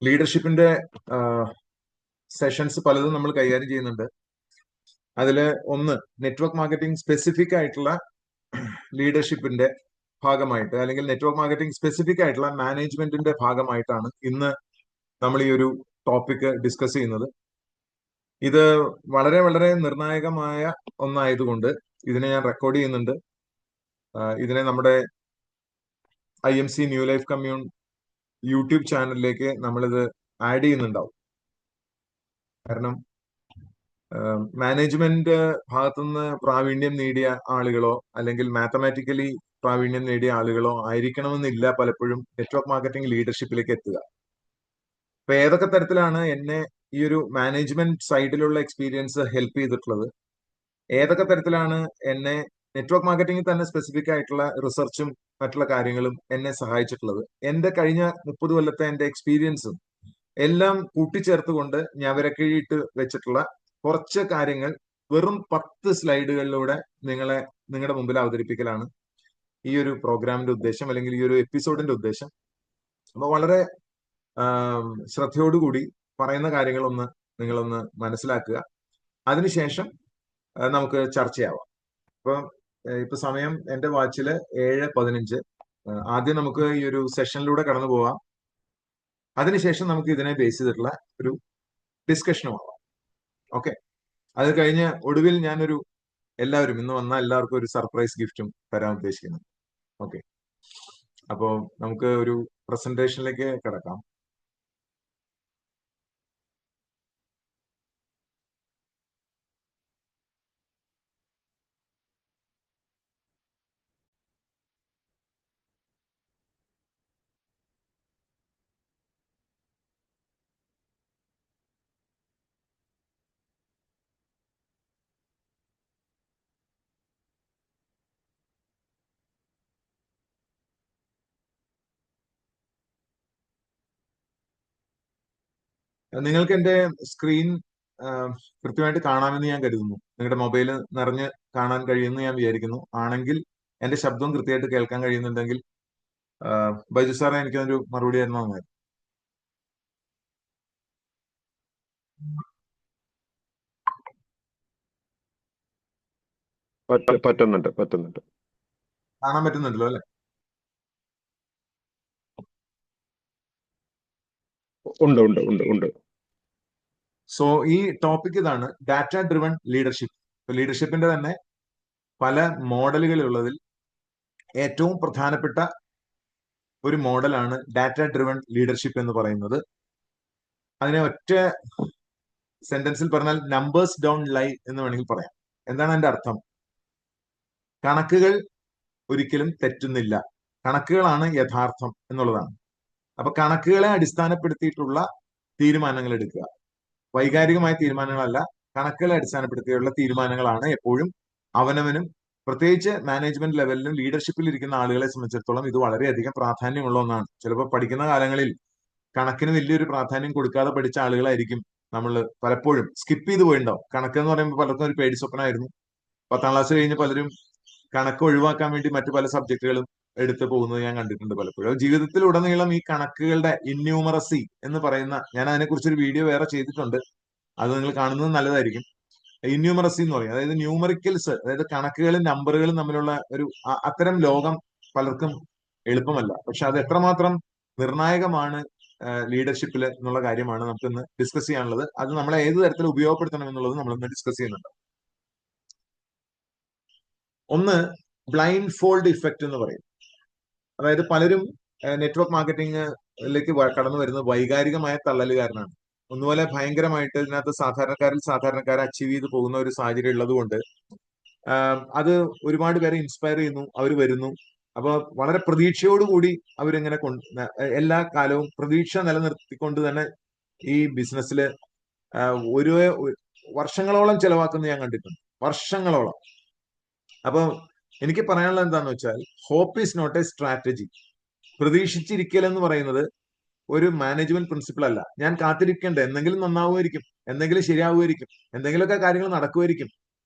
ലീഡർഷിപ്പിന്റെ sessions പലതും നമ്മൾ കൈകാര്യം ചെയ്യുന്നുണ്ട്. അതില് ഒന്ന് നെറ്റ്വർക്ക് മാർക്കറ്റിംഗ് സ്പെസിഫിക് ആയിട്ടുള്ള ലീഡർഷിപ്പിന്റെ ഭാഗമായിട്ട്, അല്ലെങ്കിൽ നെറ്റ്വർക്ക് മാർക്കറ്റിംഗ് സ്പെസിഫിക് ആയിട്ടുള്ള മാനേജ്മെന്റിന്റെ ഭാഗമായിട്ടാണ് ഇന്ന് നമ്മൾ ഈ ഒരു ടോപ്പിക് ഡിസ്കസ് ചെയ്യുന്നത്. ഇത് വളരെ വളരെ നിർണായകമായ ഒന്നായതുകൊണ്ട് ഇതിനെ ഞാൻ റെക്കോർഡ് ചെയ്യുന്നുണ്ട്. ഇതിനെ നമ്മുടെ IMC new life commune YouTube ചാനലിലേക്ക് നമ്മളിത് ആഡ് ചെയ്യുന്നുണ്ടാവും. കാരണം മാനേജ്മെന്റ് ഭാഗത്തുനിന്ന് പ്രാവീണ്യം നേടിയ ആളുകളോ അല്ലെങ്കിൽ മാത്തമാറ്റിക്കലി പ്രാവീണ്യം നേടിയ ആളുകളോ ആയിരിക്കണമെന്നില്ല പലപ്പോഴും നെറ്റ്വർക്ക് മാർക്കറ്റിംഗ് ലീഡർഷിപ്പിലേക്ക് എത്തുക. അപ്പൊ ഏതൊക്കെ തരത്തിലാണ് എന്നെ ഈ ഒരു മാനേജ്മെന്റ് സൈഡിലുള്ള എക്സ്പീരിയൻസ് ഹെൽപ്പ് ചെയ്തിട്ടുള്ളത്, ഏതൊക്കെ തരത്തിലാണ് എന്നെ നെറ്റ്വർക്ക് മാർക്കറ്റിംഗിൽ തന്നെ സ്പെസിഫിക് ആയിട്ടുള്ള റിസർച്ചും മറ്റുള്ള കാര്യങ്ങളും എന്നെ സഹായിച്ചിട്ടുള്ളത്, എന്റെ കഴിഞ്ഞ 30 കൊല്ലത്തെ എന്റെ എക്സ്പീരിയൻസും എല്ലാം കൂട്ടിച്ചേർത്തുകൊണ്ട് ഞാൻ വിരക്കിഴിയിട്ട് വെച്ചിട്ടുള്ള കുറച്ച് കാര്യങ്ങൾ വെറും 10 സ്ലൈഡുകളിലൂടെ നിങ്ങളുടെ മുമ്പിൽ അവതരിപ്പിക്കലാണ് ഈ ഒരു പ്രോഗ്രാമിന്റെ ഉദ്ദേശം, അല്ലെങ്കിൽ ഈ ഒരു എപ്പിസോഡിന്റെ ഉദ്ദേശം. അപ്പൊ വളരെ ശ്രദ്ധയോടുകൂടി പറയുന്ന കാര്യങ്ങളൊന്ന് നിങ്ങളൊന്ന് മനസ്സിലാക്കുക. അതിനുശേഷം നമുക്ക് ചർച്ചയാവാം. ഇപ്പൊ സമയം എന്റെ വാച്ചില് 7:15. ആദ്യം നമുക്ക് ഈ ഒരു സെഷനിലൂടെ കടന്നു പോവാം. അതിനുശേഷം നമുക്ക് ഇതിനെ ബേസ് ചെയ്തിട്ടുള്ള ഒരു ഡിസ്കഷനും ആവാം. ഓക്കെ, അത് കഴിഞ്ഞ് ഒടുവിൽ ഞാനൊരു എല്ലാവരും ഇന്ന് വന്ന എല്ലാവർക്കും ഒരു സർപ്രൈസ് ഗിഫ്റ്റും തരാൻ ഉദ്ദേശിക്കുന്നു. ഓക്കെ, അപ്പോ നമുക്ക് ഒരു പ്രസന്റേഷനിലേക്ക് കിടക്കാം. നിങ്ങൾക്ക് എന്റെ സ്ക്രീൻ കൃത്യമായിട്ട് കാണാമെന്ന് ഞാൻ കരുതുന്നു. നിങ്ങളുടെ മൊബൈൽ നിറഞ്ഞ് കാണാൻ കഴിയുമെന്ന് ഞാൻ വിചാരിക്കുന്നു. ആണെങ്കിൽ എന്റെ ശബ്ദവും കൃത്യമായിട്ട് കേൾക്കാൻ കഴിയുന്നുണ്ടെങ്കിൽ ബൈജു സാറെ എനിക്കൊരു മറുപടി തരുന്ന നന്നായി. പറ്റുന്നുണ്ട്. കാണാൻ പറ്റുന്നുണ്ടല്ലോ അല്ലെ? ഉണ്ട്. സോ ഈ ടോപ്പിക് ഇതാണ്, ഡാറ്റ ഡ്രിവൺ ലീഡർഷിപ്പ്. ലീഡർഷിപ്പിന്റെ തന്നെ പല മോഡലുകളുള്ളതിൽ ഏറ്റവും പ്രധാനപ്പെട്ട ഒരു മോഡലാണ് ഡാറ്റ ഡ്രിവൺ ലീഡർഷിപ്പ് എന്ന് പറയുന്നത്. അതിനെ ഒറ്റ സെന്റൻസിൽ പറഞ്ഞാൽ നമ്പേഴ്സ് ഡോൺ ലൈ എന്ന് വേണമെങ്കിൽ പറയാം. എന്താണ് അതിന്റെ അർത്ഥം? കണക്കുകൾ ഒരിക്കലും തെറ്റുന്നില്ല, കണക്കുകളാണ് യഥാർത്ഥം എന്നുള്ളതാണ്. അപ്പൊ കണക്കുകളെ അടിസ്ഥാനപ്പെടുത്തിയിട്ടുള്ള തീരുമാനങ്ങൾ എടുക്കുക, വൈകാരികമായ തീരുമാനങ്ങളല്ല, കണക്കുകളെ അടിസ്ഥാനപ്പെടുത്തിയുള്ള തീരുമാനങ്ങളാണ് എപ്പോഴും അവനവനും, പ്രത്യേകിച്ച് മാനേജ്മെന്റ് ലെവലിലും ലീഡർഷിപ്പിൽ ഇരിക്കുന്ന ആളുകളെ സംബന്ധിച്ചിടത്തോളം ഇത് വളരെയധികം പ്രാധാന്യമുള്ള ഒന്നാണ്. ചിലപ്പോൾ പഠിക്കുന്ന കാലങ്ങളിൽ കണക്കിന് വലിയൊരു പ്രാധാന്യം കൊടുക്കാതെ പഠിച്ച ആളുകളായിരിക്കും നമ്മൾ പലപ്പോഴും സ്കിപ്പ് ചെയ്ത് പോയിട്ടുണ്ടാവും. കണക്ക് എന്ന് പറയുമ്പോൾ പലർക്കും ഒരു പേടി സ്വപ്നമായിരുന്നു. 10ാം ക്ലാസ് കഴിഞ്ഞ് പലരും കണക്ക് ഒഴിവാക്കാൻ വേണ്ടി മറ്റു പല സബ്ജക്റ്റുകളും എടുത്തു പോകുന്നത് ഞാൻ കണ്ടിട്ടുണ്ട് പലപ്പോഴും. ജീവിതത്തിലുടനീളം ഈ കണക്കുകളുടെ ഇന്യൂമറസി എന്ന് പറയുന്ന, ഞാൻ അതിനെക്കുറിച്ചൊരു വീഡിയോ വേറെ ചെയ്തിട്ടുണ്ട്, അത് നിങ്ങൾ കാണുന്നത് നല്ലതായിരിക്കും. ഇന്യൂമറസി എന്ന് പറയും, അതായത് ന്യൂമറിക്കൽസ്, അതായത് കണക്കുകളും നമ്പറുകളും തമ്മിലുള്ള ഒരു അത്തരം ലോകം പലർക്കും എളുപ്പമല്ല. പക്ഷെ അത് എത്രമാത്രം നിർണായകമാണ് ലീഡർഷിപ്പിൽ എന്നുള്ള കാര്യമാണ് നമുക്കിന്ന് ഡിസ്കസ് ചെയ്യാനുള്ളത്. അത് നമ്മളെ ഏത് തരത്തിൽ ഉപയോഗപ്പെടുത്തണം എന്നുള്ളത് നമ്മളിന്ന് ഡിസ്കസ് ചെയ്യുന്നുണ്ട്. ഒന്ന്, ബ്ലൈൻഡ് ഫോൾഡ് ഇഫക്റ്റ് എന്ന് പറയും. അതായത് പലരും നെറ്റ്വർക്ക് മാർക്കറ്റിംഗിലേക്ക് കടന്നു വരുന്നത് വൈകാരികമായ തള്ളലുകാരനാണ്. ഒന്നുപോലെ ഭയങ്കരമായിട്ട് ഇതിനകത്ത് സാധാരണക്കാരെ അച്ചീവ് ചെയ്ത് പോകുന്ന ഒരു സാഹചര്യം ഉള്ളത് കൊണ്ട് അത് ഒരുപാട് പേരെ ഇൻസ്പയർ ചെയ്യുന്നു, അവർ വരുന്നു. അപ്പൊ വളരെ പ്രതീക്ഷയോടുകൂടി അവരിങ്ങനെ എല്ലാ കാലവും പ്രതീക്ഷ നിലനിർത്തിക്കൊണ്ട് തന്നെ ഈ ബിസിനസ്സിൽ ഒരു വർഷങ്ങളോളം ചെലവാക്കുന്നത് ഞാൻ കണ്ടിട്ടുണ്ട്, വർഷങ്ങളോളം. അപ്പൊ എനിക്ക് പറയാനുള്ളത് എന്താന്ന് വെച്ചാൽ, hope is not a strategy. പ്രതീക്ഷിച്ചിരിക്കൽ എന്ന് പറയുന്നത് ഒരു മാനേജ്മെന്റ് പ്രിൻസിപ്പിൾ അല്ല. ഞാൻ കാത്തിരിക്കേണ്ട, എന്തെങ്കിലും നന്നാവുമായിരിക്കും, എന്തെങ്കിലും ശരിയാവുമായിരിക്കും, എന്തെങ്കിലുമൊക്കെ കാര്യങ്ങൾ നടക്കുമായിരിക്കും.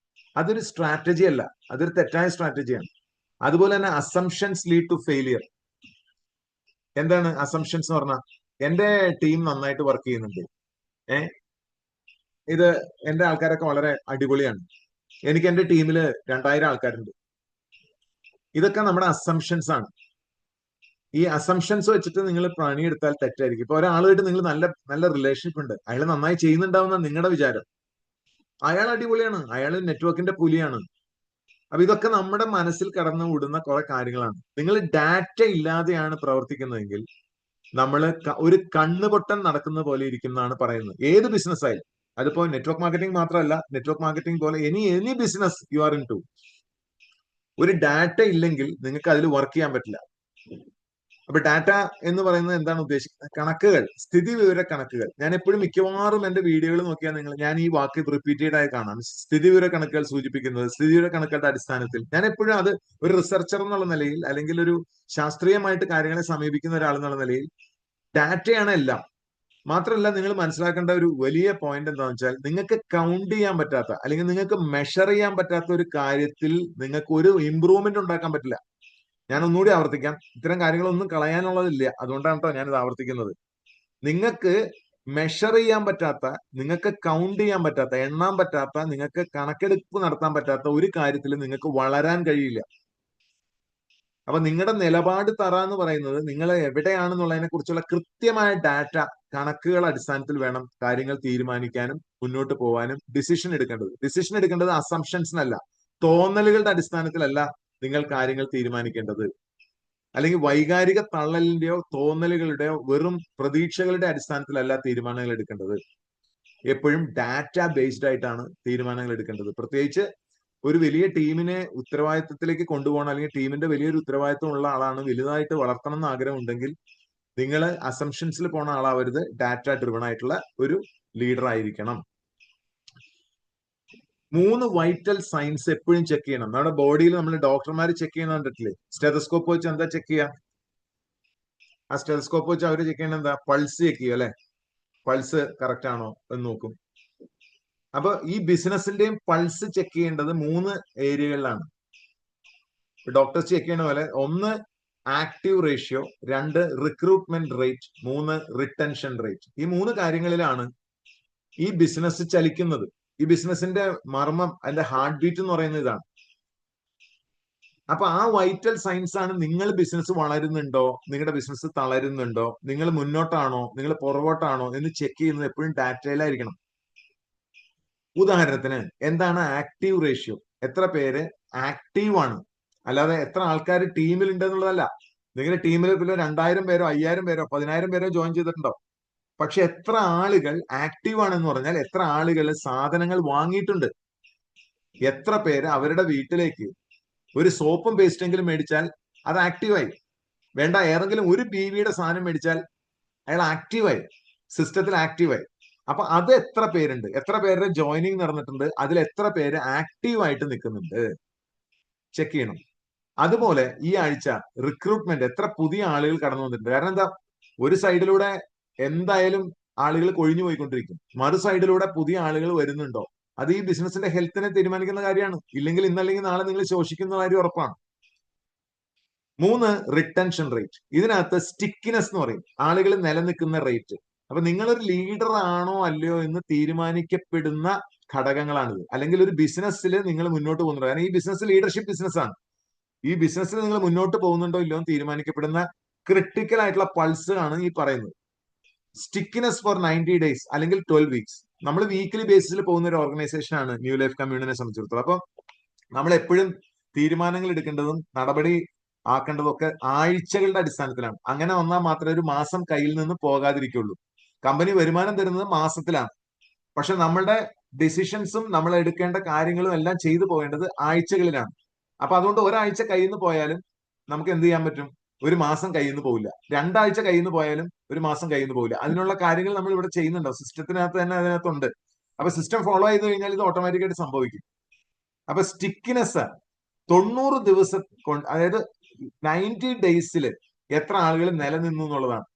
അതൊരു സ്ട്രാറ്റജി അല്ല, അതൊരു തെറ്റായ സ്ട്രാറ്റജിയാണ്. അതുപോലെ തന്നെ അസംഷൻസ് ലീഡ് ടു ഫെയിലിയർ. എന്താണ് അസംഷൻസ് എന്ന് പറഞ്ഞാൽ? എന്റെ ടീം നന്നായിട്ട് വർക്ക് ചെയ്യുന്നുണ്ട്, ഏഹ് ഇത് എന്റെ ആൾക്കാരൊക്കെ വളരെ അടിപൊളിയാണ്, എനിക്ക് എന്റെ ടീമിൽ 2000 ആൾക്കാരുണ്ട്. ഇതൊക്കെ നമ്മുടെ അസംഷൻസ് ആണ്. ഈ അസംഷൻസ് വെച്ചിട്ട് നിങ്ങൾ പണിയെടുത്താൽ തെറ്റായിരിക്കും. ഇപ്പൊ ഒരാളുമായിട്ട് നിങ്ങൾ നല്ല നല്ല റിലേഷൻഷിപ്പ് ഉണ്ട്, അയാൾ നന്നായി ചെയ്യുന്നുണ്ടാവുന്ന നിങ്ങളുടെ വിചാരം. അയാൾ അടിപൊളിയാണ്, അയാൾ നെറ്റ്വർക്കിന്റെ പുലിയാണ്. അപ്പൊ ഇതൊക്കെ നമ്മുടെ മനസ്സിൽ കടന്നു വിടുന്ന കുറെ കാര്യങ്ങളാണ്. നിങ്ങൾ ഡാറ്റ ഇല്ലാതെയാണ് പ്രവർത്തിക്കുന്നതെങ്കിൽ നമ്മൾ ഒരു കണ്ണുപൊട്ടൻ നടക്കുന്ന പോലെ ഇരിക്കുന്നതാണ് പറയുന്നത്. ഏത് ബിസിനസ് ആയാലും, അതിപ്പോ നെറ്റ്വർക്ക് മാർക്കറ്റിംഗ് മാത്രമല്ല, നെറ്റ്വർക്ക് മാർക്കറ്റിംഗ് പോലെ any business you are into, ഒരു ഡാറ്റ ഇല്ലെങ്കിൽ നിങ്ങൾക്ക് അതിൽ വർക്ക് ചെയ്യാൻ പറ്റില്ല. അപ്പൊ ഡാറ്റ എന്ന് പറയുന്നത് എന്താണ് ഉദ്ദേശിക്കുന്നത്? കണക്കുകൾ, സ്ഥിതിവിവര കണക്കുകൾ. ഞാൻ എപ്പോഴും മിക്കവാറും എന്റെ വീഡിയോകൾ നോക്കിയാൽ ഞാൻ ഈ വാക്ക് റിപ്പീറ്റഡ് ആയി കാണാം. സ്ഥിതിവിവര കണക്കുകൾ സൂചിപ്പിക്കുന്നത്, സ്ഥിതിവിവര കണക്കുകളുടെ അടിസ്ഥാനത്തിൽ ഞാൻ എപ്പോഴും അത് ഒരു റിസർച്ചർ എന്നുള്ള നിലയിൽ, അല്ലെങ്കിൽ ഒരു ശാസ്ത്രീയമായിട്ട് കാര്യങ്ങളെ സമീപിക്കുന്ന ഒരാൾ എന്നുള്ള നിലയിൽ, ഡാറ്റയാണ് എല്ലാം. മാത്രമല്ല, നിങ്ങൾ മനസ്സിലാക്കേണ്ട ഒരു വലിയ പോയിന്റ് എന്താണെന്ന് വെച്ചാൽ, നിങ്ങൾക്ക് കൗണ്ട് ചെയ്യാൻ പറ്റാത്ത, അല്ലെങ്കിൽ നിങ്ങൾക്ക് മെഷർ ചെയ്യാൻ പറ്റാത്ത ഒരു കാര്യത്തിൽ നിങ്ങൾക്ക് ഒരു ഇമ്പ്രൂവ്മെന്റ് ഉണ്ടാക്കാൻ പറ്റില്ല. ഞാൻ ഒന്നുകൂടി ആവർത്തിക്കാം, ഇത്തരം കാര്യങ്ങളൊന്നും കളയാനുള്ളതില്ല, അതുകൊണ്ടാണ് കേട്ടോ ഞാനിത് ആവർത്തിക്കുന്നത്. നിങ്ങൾക്ക് മെഷർ ചെയ്യാൻ പറ്റാത്ത, നിങ്ങൾക്ക് കൗണ്ട് ചെയ്യാൻ പറ്റാത്ത, എണ്ണാൻ പറ്റാത്ത, നിങ്ങൾക്ക് കണക്കെടുപ്പ് നടത്താൻ പറ്റാത്ത ഒരു കാര്യത്തിൽ നിങ്ങൾക്ക് വളരാൻ കഴിയില്ല. അപ്പൊ നിങ്ങളുടെ നിലപാട് തറ എന്ന് പറയുന്നത് നിങ്ങൾ എവിടെയാണെന്നുള്ളതിനെ കുറിച്ചുള്ള കൃത്യമായ ഡാറ്റ, കണക്കുകൾ അടിസ്ഥാനത്തിൽ വേണം കാര്യങ്ങൾ തീരുമാനിക്കാനും മുന്നോട്ട് പോകാനും ഡിസിഷൻ എടുക്കേണ്ടത്. ഡിസിഷൻ എടുക്കേണ്ടത് അസംഷൻസിനല്ല, തോന്നലുകളുടെ അടിസ്ഥാനത്തിലല്ല നിങ്ങൾ കാര്യങ്ങൾ തീരുമാനിക്കേണ്ടത്. അല്ലെങ്കിൽ വൈകാരിക തള്ളലിന്റെയോ തോന്നലുകളുടെയോ വെറും പ്രതീക്ഷകളുടെ അടിസ്ഥാനത്തിലല്ല തീരുമാനങ്ങൾ എടുക്കേണ്ടത്. എപ്പോഴും ഡാറ്റ ബേസ്ഡ് ആയിട്ടാണ് തീരുമാനങ്ങൾ എടുക്കേണ്ടത്. പ്രത്യേകിച്ച് ഒരു വലിയ ടീമിനെ ഉത്തരവാദിത്തത്തിലേക്ക് കൊണ്ടുപോകണം, അല്ലെങ്കിൽ ടീമിന്റെ വലിയൊരു ഉത്തരവാദിത്തമുള്ള ആളാണ്, വലുതായിട്ട് വളർത്തണം എന്ന് ആഗ്രഹമുണ്ടെങ്കിൽ നിങ്ങൾ അസംഷൻസിൽ പോണ ആളാവരുത്, ഡാറ്റ ഡ്രിവൺ ആയിട്ടുള്ള ഒരു ലീഡർ ആയിരിക്കണം. 3 വൈറ്റൽ സൈൻസ് എപ്പോഴും ചെക്ക് ചെയ്യണം. നമ്മുടെ ബോഡിയിൽ നമ്മൾ ഡോക്ടർമാർ ചെക്ക് ചെയ്യുന്ന കണ്ടിട്ടില്ലേ? സ്റ്റെതസ്കോപ്പ് വെച്ച് എന്താ ചെക്ക് ചെയ്യുക? ആ സ്റ്റെതസ്കോപ്പ് വെച്ച് അവർ ചെക്ക് ചെയ്യണത് എന്താ? പൾസ് ചെക്ക് ചെയ്യും അല്ലെ? പൾസ് കറക്റ്റ് ആണോ എന്ന് നോക്കും. അപ്പൊ ഈ ബിസിനസിന്റെയും പൾസ് ചെക്ക് ചെയ്യേണ്ടത് 3 ഏരിയകളിലാണ്. ഡോക്ടേഴ്സ് ചെക്ക് ചെയ്യണ പോലെ, 1 active ratio, 2 recruitment rate, 3 retention rate. ഈ 3 കാര്യങ്ങളിലാണ് ഈ ബിസിനസ് ചലിക്കുന്നത്. ഈ ബിസിനസിന്റെ മർമ്മം, അതിന്റെ ഹാർട്ട് ബീറ്റ് എന്ന് പറയുന്നത് ഇതാണ്. അപ്പൊ ആ വൈറ്റൽ സയൻസ് ആണ്, നിങ്ങൾ ബിസിനസ് വളരുന്നുണ്ടോ, നിങ്ങളുടെ ബിസിനസ് തളരുന്നുണ്ടോ, നിങ്ങൾ മുന്നോട്ടാണോ, നിങ്ങൾ പുറകോട്ടാണോ എന്ന് ചെക്ക് ചെയ്യുന്നത് എപ്പോഴും ഡാറ്റയിലായിരിക്കണം. ഉദാഹരണത്തിന്, എന്താണ് ആക്റ്റീവ് റേഷ്യോ? എത്ര പേര് ആക്റ്റീവ് ആണ്, അല്ലാതെ എത്ര ആൾക്കാർ ടീമിൽ ഉണ്ട് എന്നുള്ളതല്ല. നിങ്ങളുടെ ടീമിൽ പിന്നെ 2000 പേരോ 5000 പേരോ 10000 പേരോ ജോയിൻ ചെയ്തിട്ടുണ്ടോ? പക്ഷെ എത്ര ആളുകൾ ആക്റ്റീവ് ആണെന്ന് പറഞ്ഞാൽ എത്ര ആളുകൾ സാധനങ്ങൾ വാങ്ങിയിട്ടുണ്ട്, എത്ര പേര് അവരുടെ വീട്ടിലേക്ക് ഒരു സോപ്പും പേസ്റ്റെങ്കിലും മേടിച്ചാൽ അത് ആക്റ്റീവായി. വേണ്ട, ഏതെങ്കിലും ഒരു ബീവിയുടെ സാധനം മേടിച്ചാൽ അയാൾ ആക്റ്റീവായി, സിസ്റ്റത്തിൽ ആക്റ്റീവായി. അപ്പൊ അത് എത്ര പേരുണ്ട്, എത്ര പേരുടെ ജോയിനിങ് നടന്നിട്ടുണ്ട്, അതിൽ എത്ര പേര് ആക്റ്റീവായിട്ട് നിൽക്കുന്നുണ്ട്, ചെക്ക് ചെയ്യണം. അതുപോലെ ഈ ആഴ്ച റിക്രൂട്ട്മെന്റ്, എത്ര പുതിയ ആളുകൾ കടന്നു വന്നിട്ടുണ്ട്. കാരണം എന്താ, ഒരു സൈഡിലൂടെ എന്തായാലും ആളുകൾ കൊഴിഞ്ഞു പോയിക്കൊണ്ടിരിക്കും, മറു സൈഡിലൂടെ പുതിയ ആളുകൾ വരുന്നുണ്ടോ? അത് ഈ ബിസിനസിന്റെ ഹെൽത്തിനെ തീരുമാനിക്കുന്ന കാര്യമാണ്. ഇല്ലെങ്കിൽ ഇന്നല്ലെങ്കിൽ നാളെ നിങ്ങൾ ശോഷിക്കുന്ന കാര്യം ഉറപ്പാണ്. 3 റിട്ടൻഷൻ റേറ്റ്. ഇതിനകത്ത് സ്റ്റിക്കിനെസ് എന്ന് പറയും, ആളുകൾ നിലനിൽക്കുന്ന റേറ്റ്. അപ്പൊ നിങ്ങളൊരു ലീഡർ ആണോ അല്ലയോ എന്ന് തീരുമാനിക്കപ്പെടുന്ന ഘടകങ്ങളാണിത്. അല്ലെങ്കിൽ ഒരു ബിസിനസ്സിൽ നിങ്ങൾ മുന്നോട്ട് പോകുന്നുണ്ടോ, കാരണം ഈ ബിസിനസ് ലീഡർഷിപ്പ് ബിസിനസ്സാണ്. ഈ ബിസിനസ്സിൽ നിങ്ങൾ മുന്നോട്ട് പോകുന്നുണ്ടോ ഇല്ലയോ എന്ന് തീരുമാനിക്കപ്പെടുന്ന ക്രിട്ടിക്കൽ ആയിട്ടുള്ള പൾസ് ആണ് ഈ പറയുന്നത്. സ്റ്റിക്കിനെസ് ഫോർ 90 ഡേയ്സ് അല്ലെങ്കിൽ 12 വീക്സ്. നമ്മൾ വീക്കിലി ബേസിസിൽ പോകുന്ന ഒരു ഓർഗനൈസേഷൻ ആണ് ന്യൂ ലൈഫ് കമ്മ്യൂണിനെ സംബന്ധിച്ചിടത്തോളം. അപ്പൊ നമ്മൾ എപ്പോഴും തീരുമാനങ്ങൾ എടുക്കേണ്ടതും നടപടി ആക്കേണ്ടതും ഒക്കെ ആഴ്ചകളുടെ അടിസ്ഥാനത്തിലാണ്. അങ്ങനെ വന്നാൽ മാത്രമേ ഒരു മാസം കയ്യിൽ നിന്ന് പോകാതിരിക്കുള്ളൂ. കമ്പനി വരുമാനം തരുന്നത് മാസത്തിലാണ്, പക്ഷെ നമ്മളുടെ ഡിസിഷൻസും നമ്മൾ എടുക്കേണ്ട കാര്യങ്ങളും എല്ലാം ചെയ്തു പോകേണ്ടത് ആഴ്ചകളിലാണ്. അപ്പൊ അതുകൊണ്ട് ഒരാഴ്ച കയ്യിൽ നിന്ന് പോയാലും നമുക്ക് എന്ത് ചെയ്യാൻ പറ്റും? ഒരു മാസം കയ്യിൽ നിന്ന് പോകില്ല. 2 ആഴ്ച കയ്യിൽ നിന്ന് പോയാലും ഒരു മാസം കയ്യിൽ നിന്ന് പോകില്ല. അതിനുള്ള കാര്യങ്ങൾ നമ്മൾ ഇവിടെ ചെയ്യുന്നുണ്ടോ? സിസ്റ്റത്തിനകത്ത് തന്നെ അതിനകത്തുണ്ട്. അപ്പൊ സിസ്റ്റം ഫോളോ ചെയ്ത് കഴിഞ്ഞാൽ ഇത് ഓട്ടോമാറ്റിക്കായിട്ട് സംഭവിക്കും. അപ്പൊ സ്റ്റിക്കിനെസ് 90 ദിവസം കൊണ്ട്, അതായത് 90 ഡേയ്സിൽ എത്ര ആളുകൾ നിലനിന്നു എന്നുള്ളതാണ്.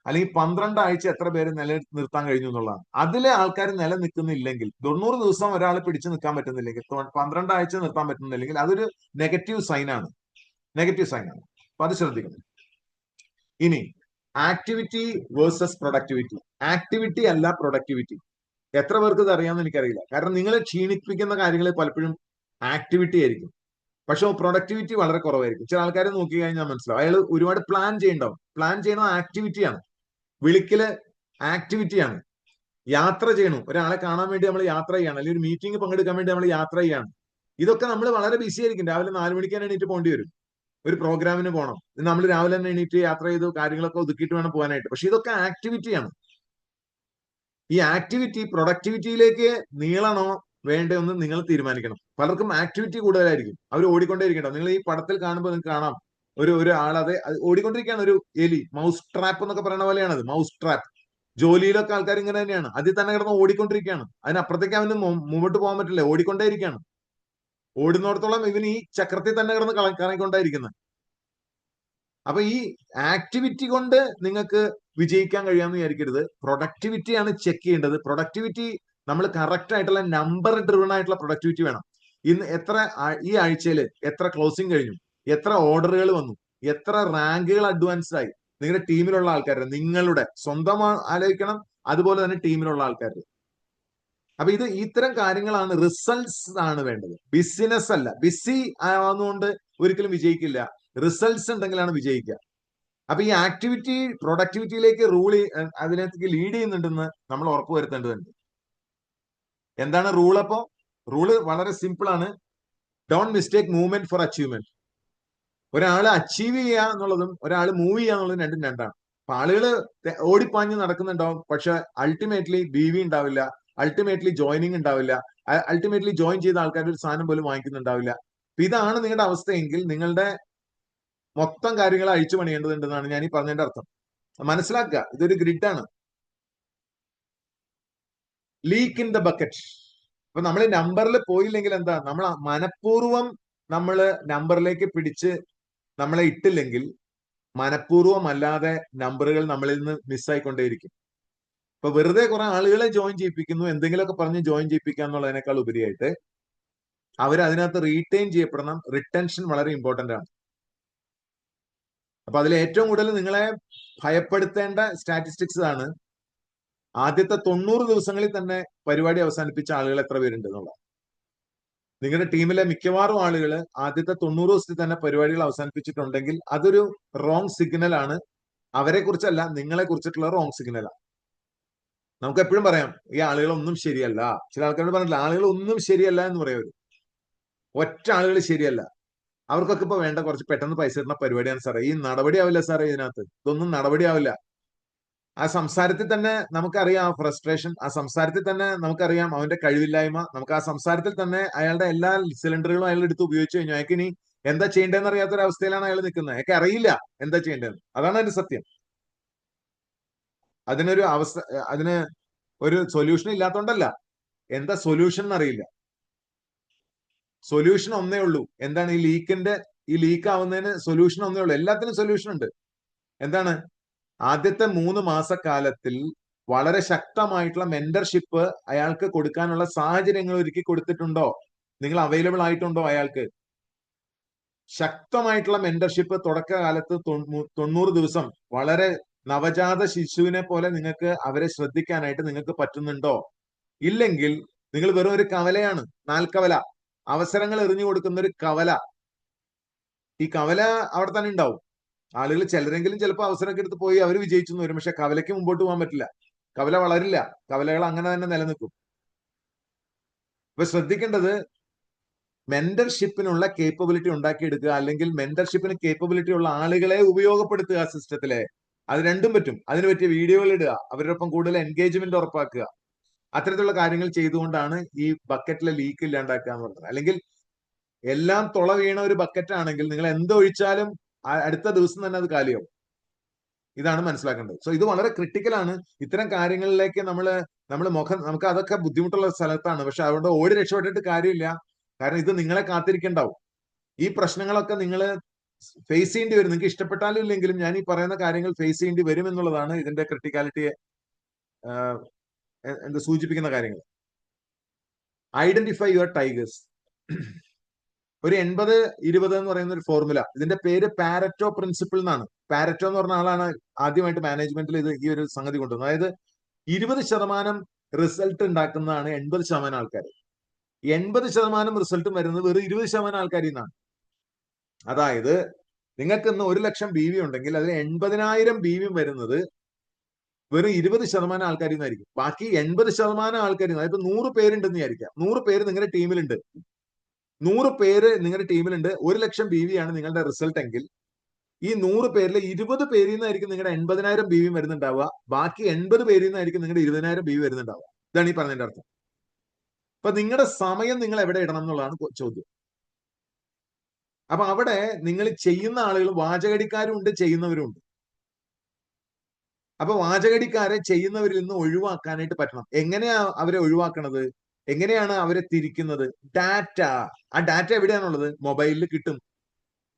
അല്ലെങ്കിൽ 12 ആഴ്ച എത്ര പേര് നിലനിർത്താൻ കഴിഞ്ഞു എന്നുള്ളതാണ്. അതിലെ ആൾക്കാർ നിലനിൽക്കുന്നില്ലെങ്കിൽ, 90 ദിവസം ഒരാൾ പിടിച്ചു നിൽക്കാൻ പറ്റുന്നില്ലെങ്കിൽ, 12 ആഴ്ച നിർത്താൻ പറ്റുന്നില്ലെങ്കിൽ, അതൊരു നെഗറ്റീവ് സൈൻ ആണ്. നെഗറ്റീവ് സൈൻ ആണ്. അപ്പൊ അത് ശ്രദ്ധിക്കണം. ഇനി ആക്ടിവിറ്റി വേഴ്സസ് പ്രൊഡക്ടിവിറ്റി. ആക്ടിവിറ്റി അല്ല പ്രൊഡക്ടിവിറ്റി. എത്ര പേർക്ക് ഇത് അറിയാമെന്ന് എനിക്കറിയില്ല. കാരണം നിങ്ങളെ ക്ഷീണിപ്പിക്കുന്ന കാര്യങ്ങൾ പലപ്പോഴും ആക്ടിവിറ്റി ആയിരിക്കും, പക്ഷെ പ്രൊഡക്ടിവിറ്റി വളരെ കുറവായിരിക്കും. ചില ആൾക്കാരെ നോക്കി കഴിഞ്ഞാൽ മനസ്സിലാവും, അയാൾ ഒരുപാട് പ്ലാൻ ചെയ്യണ്ടാവും. പ്ലാൻ ചെയ്യുന്നത് ആക്ടിവിറ്റിയാണ്. വിളിക്കല് ആക്ടിവിറ്റിയാണ്. യാത്ര ചെയ്യണം, ഒരാളെ കാണാൻ വേണ്ടി നമ്മൾ യാത്ര ചെയ്യാണ്, അല്ലെങ്കിൽ ഒരു മീറ്റിംഗ് പങ്കെടുക്കാൻ വേണ്ടി നമ്മൾ യാത്ര ചെയ്യാണ്. ഇതൊക്കെ നമ്മൾ വളരെ ബിസി ആയിരിക്കും. രാവിലെ 4 മണിക്ക് തന്നെ എണീറ്റ് പോകേണ്ടി വരും, ഒരു പ്രോഗ്രാമിന് പോകണം. നമ്മൾ രാവിലെ തന്നെ എണീറ്റ് യാത്ര ചെയ്തു കാര്യങ്ങളൊക്കെ ഒതുക്കിയിട്ട് വേണം പോകാനായിട്ട്. പക്ഷെ ഇതൊക്കെ ആക്ടിവിറ്റിയാണ്. ഈ ആക്ടിവിറ്റി പ്രൊഡക്ടിവിറ്റിയിലേക്ക് നീളണോ വേണ്ടതെന്ന് നിങ്ങൾ തീരുമാനിക്കണം. പലർക്കും ആക്ടിവിറ്റി കൂടുതലായിരിക്കും, അവർ ഓടിക്കൊണ്ടേയിരിക്കണം. നിങ്ങൾ ഈ പടത്തിൽ കാണുമ്പോൾ നിങ്ങൾക്ക് കാണാം ഒരു ആളത് ഓടിക്കൊണ്ടിരിക്കുകയാണ്. ഒരു എലി, മൗസ് ട്രാപ്പ് എന്നൊക്കെ പറയുന്ന പോലെയാണത്, മൗസ് ട്രാപ്പ്. ജോലിയിലൊക്കെ ആൾക്കാർ ഇങ്ങനെ തന്നെയാണ്, അതിൽ തന്നെ കിടന്ന് ഓടിക്കൊണ്ടിരിക്കുകയാണ്. അതിനപ്പുറത്തേക്ക് അവന് മുമ്പോട്ട് പോകാൻ പറ്റില്ല, ഓടിക്കൊണ്ടേയിരിക്കുകയാണ്. ഓടുന്നിടത്തോളം ഇവൻ ഈ ചക്രത്തിൽ തന്നെ കിടന്ന് കറങ്ങിക്കൊണ്ടേയിരിക്കുന്നത്. അപ്പൊ ഈ ആക്ടിവിറ്റി കൊണ്ട് നിങ്ങൾക്ക് വിജയിക്കാൻ കഴിയാമെന്ന് വിചാരിക്കരുത്. പ്രൊഡക്ടിവിറ്റിയാണ് ചെക്ക് ചെയ്യേണ്ടത്. പ്രൊഡക്ടിവിറ്റി നമ്മൾ കറക്റ്റ് ആയിട്ടുള്ള നമ്പർ ഡ്രിവൺ ആയിട്ടുള്ള പ്രൊഡക്ടിവിറ്റി വേണം. ഇന്ന് ഈ ആഴ്ചയിൽ എത്ര ക്ലോസിംഗ് കഴിഞ്ഞു, എത്ര ഓർഡറുകൾ വന്നു, എത്ര റാങ്കുകൾ അഡ്വാൻസ് ആയി, നിങ്ങളുടെ ടീമിലുള്ള ആൾക്കാരുടെ, നിങ്ങളുടെ സ്വന്തം ആലോചിക്കണം, അതുപോലെ തന്നെ ടീമിലുള്ള ആൾക്കാരുടെ. അപ്പൊ ഇത്തരം കാര്യങ്ങളാണ്, റിസൾട്ട്സ് ആണ് വേണ്ടത്, ബിസിനസ് അല്ല. ബിസി ആവുന്നതുകൊണ്ട് ഒരിക്കലും വിജയിക്കില്ല. റിസൾട്ട്സ് ഉണ്ടെങ്കിലാണ് വിജയിക്കുക. അപ്പൊ ഈ ആക്ടിവിറ്റി പ്രൊഡക്ടിവിറ്റിയിലേക്ക് അതിനകത്തേക്ക് ലീഡ് ചെയ്യുന്നുണ്ടെന്ന് നമ്മൾ ഉറപ്പുവരുത്തേണ്ടതുണ്ട്. എന്താണ് റൂൾ? അപ്പോ റൂള് വളരെ സിമ്പിൾ ആണ്. Don't mistake movement four achievement. ഒരാൾ അച്ചീവ് ചെയ്യുക എന്നുള്ളതും ഒരാൾ മൂവ് ചെയ്യുക എന്നുള്ളതും രണ്ടും രണ്ടാണ്. അപ്പൊ ആളുകൾ ഓടിപ്പാഞ്ഞ് നടക്കുന്നുണ്ടാവും, പക്ഷെ അൾട്ടിമേറ്റ്ലി BV ഉണ്ടാവില്ല, അൾട്ടിമേറ്റ്ലി ജോയിനിങ് ഉണ്ടാവില്ല, അൾട്ടിമേറ്റ്ലി ജോയിൻ ചെയ്ത ആൾക്കാർ ഒരു സാധനം പോലും വാങ്ങിക്കുന്നുണ്ടാവില്ല. അപ്പൊ ഇതാണ് നിങ്ങളുടെ അവസ്ഥയെങ്കിൽ നിങ്ങളുടെ മൊത്തം കാര്യങ്ങൾ അഴിച്ചു പണിയേണ്ടതുണ്ടെന്നാണ് ഞാൻ ഈ പറഞ്ഞതിന്റെ അർത്ഥം. മനസ്സിലാക്കുക, ഇതൊരു ഗ്രിഡാണ്. Leak in the bucket. അപ്പൊ നമ്മൾ നമ്പറിൽ പോയില്ലെങ്കിൽ എന്താ, നമ്മൾ മനഃപൂർവ്വം നമ്മൾ നമ്പറിലേക്ക് പിടിച്ച് നമ്മളെ ഇട്ടില്ലെങ്കിൽ മനഃപൂർവ്വം അല്ലാതെ നമ്പറുകൾ നമ്മളിൽ നിന്ന് മിസ്സായിക്കൊണ്ടേയിരിക്കും. ഇപ്പൊ വെറുതെ കുറെ ആളുകളെ ജോയിൻ ചെയ്യിപ്പിക്കുന്നു, എന്തെങ്കിലുമൊക്കെ പറഞ്ഞ് ജോയിൻ ചെയ്യിപ്പിക്കുക എന്നുള്ളതിനേക്കാൾ ഉപരിയായിട്ട് അവർ അതിനകത്ത് റീറ്റെയിൻ ചെയ്യപ്പെടണം. റിട്ടൻഷൻ വളരെ ഇമ്പോർട്ടന്റ് ആണ്. അപ്പൊ അതിൽ ഏറ്റവും കൂടുതൽ നിങ്ങളെ ഭയപ്പെടുത്തേണ്ട സ്റ്റാറ്റിസ്റ്റിക്സ് ആണ് ആദ്യത്തെ 90 ദിവസങ്ങളിൽ തന്നെ പരിപാടി അവസാനിപ്പിച്ച ആളുകൾ എത്ര പേരുണ്ട് എന്നുള്ളത്. നിങ്ങളുടെ ടീമിലെ മിക്കവാറും ആളുകൾ ആദ്യത്തെ 90 ദിവസത്തിൽ തന്നെ പരിപാടികൾ അവസാനിപ്പിച്ചിട്ടുണ്ടെങ്കിൽ അതൊരു റോങ് സിഗ്നൽ ആണ്. അവരെ കുറിച്ചല്ല, നിങ്ങളെ കുറിച്ചിട്ടുള്ള റോങ് സിഗ്നലാണ്. നമുക്ക് എപ്പോഴും പറയാം ഈ ആളുകളൊന്നും ശരിയല്ല. ചില ആൾക്കാരോട് പറഞ്ഞില്ല, ആളുകൾ ഒന്നും ശരിയല്ല എന്ന് പറയവര്. ഒറ്റ ആളുകൾ ശരിയല്ല. അവർക്കൊക്കെ ഇപ്പൊ വേണ്ട കുറച്ച് പെട്ടെന്ന് പൈസ കിട്ടുന്ന പരിപാടിയാണ് സാറേ. ഈ നടപടി ആവില്ല സാറേ, ഇതിനകത്ത് ഇതൊന്നും നടപടി ആവില്ല. ആ സംസാരത്തിൽ തന്നെ നമുക്കറിയാം ആ ഫ്രസ്ട്രേഷൻ, ആ സംസാരത്തിൽ തന്നെ നമുക്കറിയാം അവന്റെ കഴിവില്ലായ്മ. നമുക്ക് ആ സംസാരത്തിൽ തന്നെ അയാളുടെ എല്ലാ സിലിണ്ടറുകളും അയാൾ എടുത്ത് ഉപയോഗിച്ചു കഴിഞ്ഞു. അയാൾക്ക് ഇനി എന്താ ചെയ്യേണ്ടതെന്ന് അറിയാത്തൊരവസ്ഥയിലാണ് അയാൾ നിൽക്കുന്നത്. അയാൾക്ക് അറിയില്ല എന്താ ചെയ്യേണ്ടതെന്ന്. അതാണ് അതിന്റെ സത്യം. അതിന് ഒരു സൊല്യൂഷൻ ഇല്ലാത്തതുകൊണ്ടല്ല, എന്താ സൊല്യൂഷൻ എന്നറിയില്ല. സൊല്യൂഷൻ ഒന്നേ ഉള്ളൂ. എന്താണ് ഈ ലീക്ക് ആവുന്നതിന് സൊല്യൂഷൻ ഒന്നേ ഉള്ളൂ. എല്ലാത്തിനും സൊല്യൂഷൻ ഉണ്ട്. എന്താണ്? ആദ്യത്തെ 3 മാസക്കാലത്തിൽ വളരെ ശക്തമായിട്ടുള്ള മെന്റർഷിപ്പ് അയാൾക്ക് കൊടുക്കാനുള്ള സാഹചര്യങ്ങൾ ഒരുക്കി കൊടുത്തിട്ടുണ്ടോ? നിങ്ങൾ അവൈലബിൾ ആയിട്ടുണ്ടോ അയാൾക്ക്? ശക്തമായിട്ടുള്ള മെന്റർഷിപ്പ് തുടക്കകാലത്ത് 90 ദിവസം വളരെ നവജാത ശിശുവിനെ പോലെ നിങ്ങൾക്ക് അവരെ ശ്രദ്ധിക്കാനായിട്ട് നിങ്ങൾക്ക് പറ്റുന്നുണ്ടോ? ഇല്ലെങ്കിൽ നിങ്ങൾ വെറും ഒരു കവലയാണ്, നാൽക്കവല, അവസരങ്ങൾ എറിഞ്ഞു കൊടുക്കുന്ന ഒരു കവല. ഈ കവല അവിടെ തന്നെ ഉണ്ടാവും. ആളുകൾ ചിലരെങ്കിലും ചിലപ്പോൾ അവസരമൊക്കെ എടുത്ത് പോയി അവർ വിജയിച്ചു എന്ന് വരും. പക്ഷെ കവലയ്ക്ക് മുമ്പോട്ട് പോകാൻ പറ്റില്ല, കവല വളരില്ല, കവലകൾ അങ്ങനെ തന്നെ നിലനിൽക്കും. ഇപ്പൊ ശ്രദ്ധിക്കേണ്ടത് മെന്റർഷിപ്പിനുള്ള കേപ്പബിലിറ്റി ഉണ്ടാക്കിയെടുക്കുക, അല്ലെങ്കിൽ മെന്റർഷിപ്പിന് കേപ്പബിലിറ്റി ഉള്ള ആളുകളെ ഉപയോഗപ്പെടുത്തുക സിസ്റ്റത്തിലെ. അത് രണ്ടും പറ്റും. അതിന് പറ്റിയ വീഡിയോകൾ ഇടുക, അവരോടൊപ്പം കൂടുതൽ എൻഗേജ്മെന്റ് ഉറപ്പാക്കുക. അത്തരത്തിലുള്ള കാര്യങ്ങൾ ചെയ്തുകൊണ്ടാണ് ഈ ബക്കറ്റിലെ ലീക്ക് ഇല്ലാണ്ടാക്കുക എന്ന് പറയുന്നത്. അല്ലെങ്കിൽ എല്ലാം തുള വീണ ഒരു ബക്കറ്റ് ആണെങ്കിൽ നിങ്ങൾ എന്തൊഴിച്ചാലും അടുത്ത ദിവസം തന്നെ അത് കാലിയാവും. ഇതാണ് മനസ്സിലാക്കേണ്ടത്. സോ ഇത് വളരെ ക്രിട്ടിക്കലാണ്. ഇത്തരം കാര്യങ്ങളിലേക്ക് നമുക്ക് അതൊക്കെ ബുദ്ധിമുട്ടുള്ള സ്ഥലത്താണ്. പക്ഷെ അതുകൊണ്ട് ഓടി രക്ഷപ്പെട്ടിട്ട് കാര്യമില്ല. കാരണം ഇത് നിങ്ങളെ കാത്തിരിക്കണ്ടാവും. ഈ പ്രശ്നങ്ങളൊക്കെ നിങ്ങൾ ഫേസ് ചെയ്യേണ്ടി വരും. നിങ്ങൾക്ക് ഇഷ്ടപ്പെട്ടാലും ഇല്ലെങ്കിലും ഞാൻ ഈ പറയുന്ന കാര്യങ്ങൾ ഫേസ് ചെയ്യേണ്ടി വരും എന്നുള്ളതാണ് ഇതിന്റെ ക്രിട്ടിക്കാലിറ്റിയെ സൂചിപ്പിക്കുന്ന കാര്യങ്ങൾ. Identify your tigers. ഒരു 80-20 എന്ന് പറയുന്ന ഒരു ഫോർമുല, ഇതിന്റെ പേര് പാരറ്റോ പ്രിൻസിപ്പിൾ എന്നാണ്. പാരറ്റോ എന്ന് പറഞ്ഞ ആളാണ് ആദ്യമായിട്ട് മാനേജ്മെന്റിൽ ഈ ഒരു സംഗതി കൊണ്ടുവന്നത്. അതായത് 20% റിസൾട്ട് ഉണ്ടാക്കുന്നതാണ് 80% ആൾക്കാർ. 80% റിസൾട്ടും വരുന്നത് വെറും 20% ആൾക്കാരിൽ നിന്നാണ്. അതായത് നിങ്ങൾക്ക് ഇന്ന് 1,00,000 BV ഉണ്ടെങ്കിൽ അതിൽ 80,000 BV വരുന്നത് വെറും 20% ആൾക്കാരിൽ നിന്നായിരിക്കും. ബാക്കി 80% ആൾക്കാരിൽ നിന്ന്, അതായത് 100 പേരുണ്ടെന്ന് വിചാരിക്കാം. 100 പേര് നിങ്ങളുടെ ടീമിലുണ്ട്. 100 പേര് നിങ്ങളുടെ ടീമിലുണ്ട്. 1,00,000 BV ആണ് നിങ്ങളുടെ റിസൾട്ട് എങ്കിൽ ഈ 100 പേരിൽ 20 പേരിൽ നിന്നായിരിക്കും നിങ്ങളുടെ 80,000 BV വരുന്നുണ്ടാവുക. ബാക്കി 80 പേരിൽ നിന്നായിരിക്കും നിങ്ങളുടെ 20,000 BV വരുന്നുണ്ടാവുക. ഇതാണ് ഈ പറഞ്ഞതിന്റെ അർത്ഥം. അപ്പൊ നിങ്ങളുടെ സമയം നിങ്ങൾ എവിടെ ഇടണം എന്നുള്ളതാണ് ചോദ്യം. അപ്പൊ അവിടെ നിങ്ങൾ ചെയ്യുന്ന ആളുകൾ വാചകടിക്കാരും ഉണ്ട്, ചെയ്യുന്നവരും ഉണ്ട്. അപ്പൊ വാചകടിക്കാരെ ചെയ്യുന്നവരിൽ നിന്ന് ഒഴിവാക്കാനായിട്ട് പറ്റണം. എങ്ങനെയാ അവരെ ഒഴിവാക്കണത്? എങ്ങനെയാണ് അവരെ തിരിക്കുന്നത്? ഡാറ്റ. ആ ഡാറ്റ എവിടെയാണുള്ളത്? മൊബൈലിൽ കിട്ടും.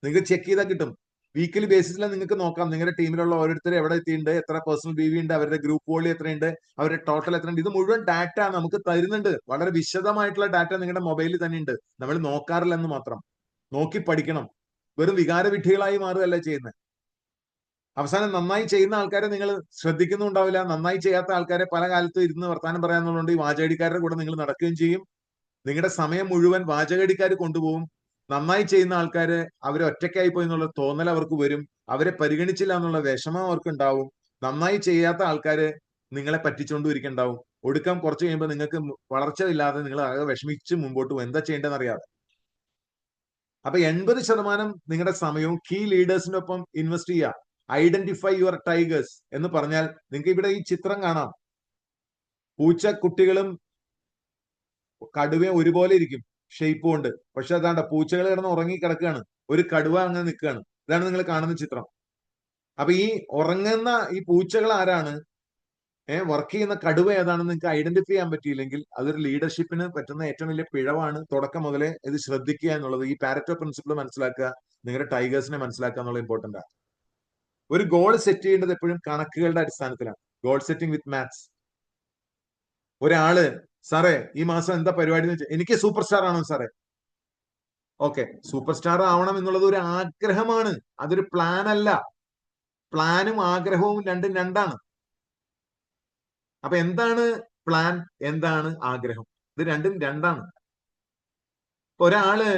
നിങ്ങൾക്ക് ചെക്ക് ചെയ്താൽ കിട്ടും. വീക്കിലി ബേസിസിൽ നിങ്ങൾക്ക് നോക്കാം നിങ്ങളുടെ ടീമിലുള്ള ഓരോരുത്തർ എവിടെ എത്തിയിട്ടുണ്ട്, എത്ര പേഴ്സണൽ BV ഉണ്ട്, അവരുടെ ഗ്രൂപ്പ് വോളി എത്രയുണ്ട്, അവരുടെ ടോട്ടൽ എത്രയുണ്ട്. ഇത് മുഴുവൻ ഡാറ്റ നമുക്ക് തരുന്നുണ്ട്. വളരെ വിശദമായിട്ടുള്ള ഡാറ്റ നിങ്ങളുടെ മൊബൈലിൽ തന്നെ ഉണ്ട്. നമ്മൾ നോക്കാറില്ലെന്ന് മാത്രം. നോക്കി പഠിക്കണം. വെറും വികാരവിഡ്ഢികളായി മാറുകയല്ല ചെയ്യുന്നത്. അവസാനം നന്നായി ചെയ്യുന്ന ആൾക്കാരെ നിങ്ങൾ ശ്രദ്ധിക്കുന്നുണ്ടാവില്ല. നന്നായി ചെയ്യാത്ത ആൾക്കാരെ പല കാലത്തും ഇരുന്ന് വർത്താനം പറയാന്നുള്ളതുകൊണ്ട് ഈ വാചകടിക്കാരുടെ കൂടെ നിങ്ങൾ നടക്കുകയും ചെയ്യും. നിങ്ങളുടെ സമയം മുഴുവൻ വാചകടിക്കാർ കൊണ്ടുപോകും. നന്നായി ചെയ്യുന്ന ആൾക്കാര് അവരെ ഒറ്റയ്ക്കായി പോയി എന്നുള്ള തോന്നൽ അവർക്ക് വരും. അവരെ പരിഗണിച്ചില്ല എന്നുള്ള വിഷമം അവർക്ക് ഉണ്ടാവും. നന്നായി ചെയ്യാത്ത ആൾക്കാര് നിങ്ങളെ പറ്റിച്ചുകൊണ്ടിരിക്കുന്നുണ്ടാവും. ഒടുക്കം കുറച്ച് കഴിയുമ്പോൾ നിങ്ങൾക്ക് വളർച്ച ഇല്ലാതെ നിങ്ങൾ ആകെ വിഷമിച്ച് മുമ്പോട്ട് പോകും. എന്താ ചെയ്യേണ്ടതെന്ന് അറിയാതെ. അപ്പൊ 80% നിങ്ങളുടെ സമയവും കീ ലീഡേഴ്സിന്റെ ഒപ്പം ഇൻവെസ്റ്റ് ചെയ്യുക. ഐഡന്റിഫൈ യുവർ ടൈഗേഴ്സ് എന്ന് പറഞ്ഞാൽ നിങ്ങൾക്ക് ഇവിടെ ഈ ചിത്രം കാണാം. പൂച്ചക്കുട്ടികളും കടുവയും ഒരുപോലെ ഇരിക്കും ഷേപ്പ് കൊണ്ട്. പക്ഷെ അതാണ്ട പൂച്ചകൾ കിടന്ന് ഉറങ്ങി കിടക്കുകയാണ്, ഒരു കടുവ അങ്ങനെ നിൽക്കുകയാണ്. ഇതാണ് നിങ്ങൾ കാണുന്ന ചിത്രം. അപ്പൊ ഈ ഉറങ്ങുന്ന ഈ പൂച്ചകൾ ആരാണ്, വർക്ക് ചെയ്യുന്ന കടുവ ഏതാണെന്ന് നിങ്ങൾക്ക് ഐഡന്റിഫൈ ചെയ്യാൻ പറ്റിയില്ലെങ്കിൽ അതൊരു ലീഡർഷിപ്പിന് പറ്റുന്ന ഏറ്റവും വലിയ പിഴവാണ്. തുടക്കം മുതലേ ഇത് ശ്രദ്ധിക്കുക എന്നുള്ളത്. ഈ പാരറ്റോ പ്രിൻസിപ്പിൾ മനസ്സിലാക്കുക, നിങ്ങളുടെ ടൈഗേഴ്സിനെ മനസ്സിലാക്കുക എന്നുള്ളത് ഇമ്പോർട്ടന്റ് ആണ്. ഒരു ഗോൾ സെറ്റ് ചെയ്യേണ്ടത് എപ്പോഴും കണക്കുകളുടെ അടിസ്ഥാനത്തിലാണ്. ഗോൾ സെറ്റിംഗ് വിത്ത് മാത്സ്. ഒരാള് സാറേ ഈ മാസം എന്താ പരിപാടി എന്ന് വെച്ചാൽ എനിക്ക് സൂപ്പർ സ്റ്റാർ ആണോ സാറേ? ഓക്കെ, സൂപ്പർ സ്റ്റാർ ആവണം എന്നുള്ളത് ഒരു ആഗ്രഹമാണ്, അതൊരു പ്ലാൻ അല്ല. പ്ലാനും ആഗ്രഹവും രണ്ടും രണ്ടാണ്. അപ്പൊ എന്താണ് പ്ലാൻ, എന്താണ് ആഗ്രഹം? ഇത് രണ്ടും രണ്ടാണ്. ഒരാള്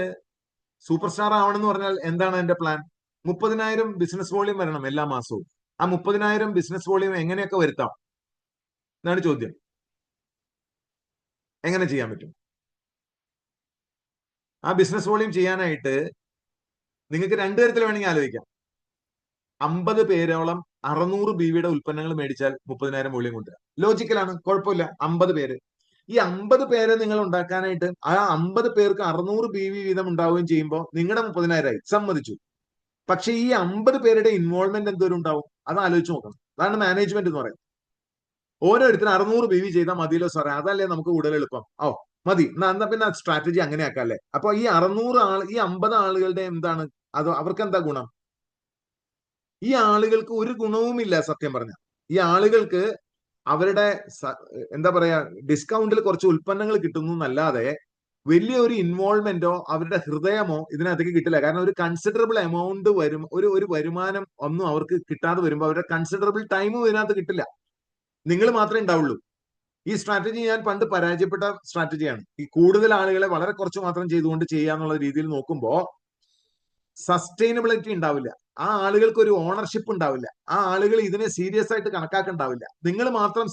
സൂപ്പർ സ്റ്റാർ ആവണം എന്ന് പറഞ്ഞാൽ എന്താണ് എന്റെ പ്ലാൻ? 30,000 ബിസിനസ് വോളിയം വരണം എല്ലാ മാസവും. ആ 30,000 ബിസിനസ് വോളിയം എങ്ങനെയൊക്കെ വരുത്താം എന്നാണ് ചോദ്യം. എങ്ങനെ ചെയ്യാൻ പറ്റും? ആ ബിസിനസ് വോളിയം ചെയ്യാനായിട്ട് നിങ്ങൾക്ക് രണ്ടു തരത്തിൽ വേണമെങ്കിൽ ആലോചിക്കാം. 50 പേരോളം 600 BVയുടെ ഉൽപ്പന്നങ്ങൾ മേടിച്ചാൽ 30,000 വോളിയം കൊണ്ടുവരാം. ലോജിക്കലാണ്, കുഴപ്പമില്ല. 50 പേര്. ഈ 50 പേരെ നിങ്ങൾ ഉണ്ടാക്കാനായിട്ട് ആ 50 പേർക്ക് 600 BV വീതം ഉണ്ടാവുകയും ചെയ്യുമ്പോൾ നിങ്ങളുടെ 30,000 ആയി, സമ്മതിച്ചു. പക്ഷെ ഈ 50 പേരുടെ ഇൻവോൾവ്മെന്റ് എന്തോരം ഉണ്ടാവും അത് ആലോചിച്ച് നോക്കണം. അതാണ് മാനേജ്മെന്റ് എന്ന് പറയുന്നത്. ഓരോരുത്തരും 600 BV ചെയ്താൽ മതിയല്ലോ സാറേ, അതല്ലേ നമുക്ക് കൂടുതൽ എളുപ്പം. മതി എന്നാ പിന്നെ സ്ട്രാറ്റജി അങ്ങനെ ആക്കാല്ലേ. അപ്പൊ ഈ 50 ആളുകളുടെ എന്താണ് അത്, അവർക്ക് എന്താ ഗുണം? ഈ ആളുകൾക്ക് ഒരു ഗുണവുമില്ല സത്യം പറഞ്ഞ. ഈ ആളുകൾക്ക് അവരുടെ എന്താ പറയാ ഡിസ്കൗണ്ടിൽ കുറച്ച് ഉൽപ്പന്നങ്ങൾ കിട്ടുന്നു എന്നല്ലാതെ വലിയൊരു ഇൻവോൾവ്മെന്റോ അവരുടെ ഹൃദയമോ ഇതിനകത്തേക്ക് കിട്ടില്ല. കാരണം ഒരു കൺസിഡറബിൾ എമൗണ്ട് വരും, ഒരു വരുമാനം ഒന്നും അവർക്ക് കിട്ടാതെ വരുമ്പോൾ അവരുടെ കൺസിഡറബിൾ ടൈമും ഇതിനകത്ത് കിട്ടില്ല. നിങ്ങൾ മാത്രമേ ഉണ്ടാവുള്ളൂ. ഈ സ്ട്രാറ്റജി ഞാൻ പണ്ട് പരാജയപ്പെട്ട സ്ട്രാറ്റജിയാണ്. ഈ കൂടുതൽ ആളുകളെ വളരെ കുറച്ച് മാത്രം ചെയ്തുകൊണ്ട് ചെയ്യാന്നുള്ള രീതിയിൽ നോക്കുമ്പോൾ സസ്റ്റൈനബിലിറ്റി ഉണ്ടാവില്ല. ആ ആളുകൾക്ക് ഒരു ഓണർഷിപ്പ് ഉണ്ടാവില്ല. ആ ആളുകൾ ഇതിനെ സീരിയസ് ആയിട്ട് കണക്കാക്കുന്നുണ്ടാവില്ല. നിങ്ങൾ മാത്രം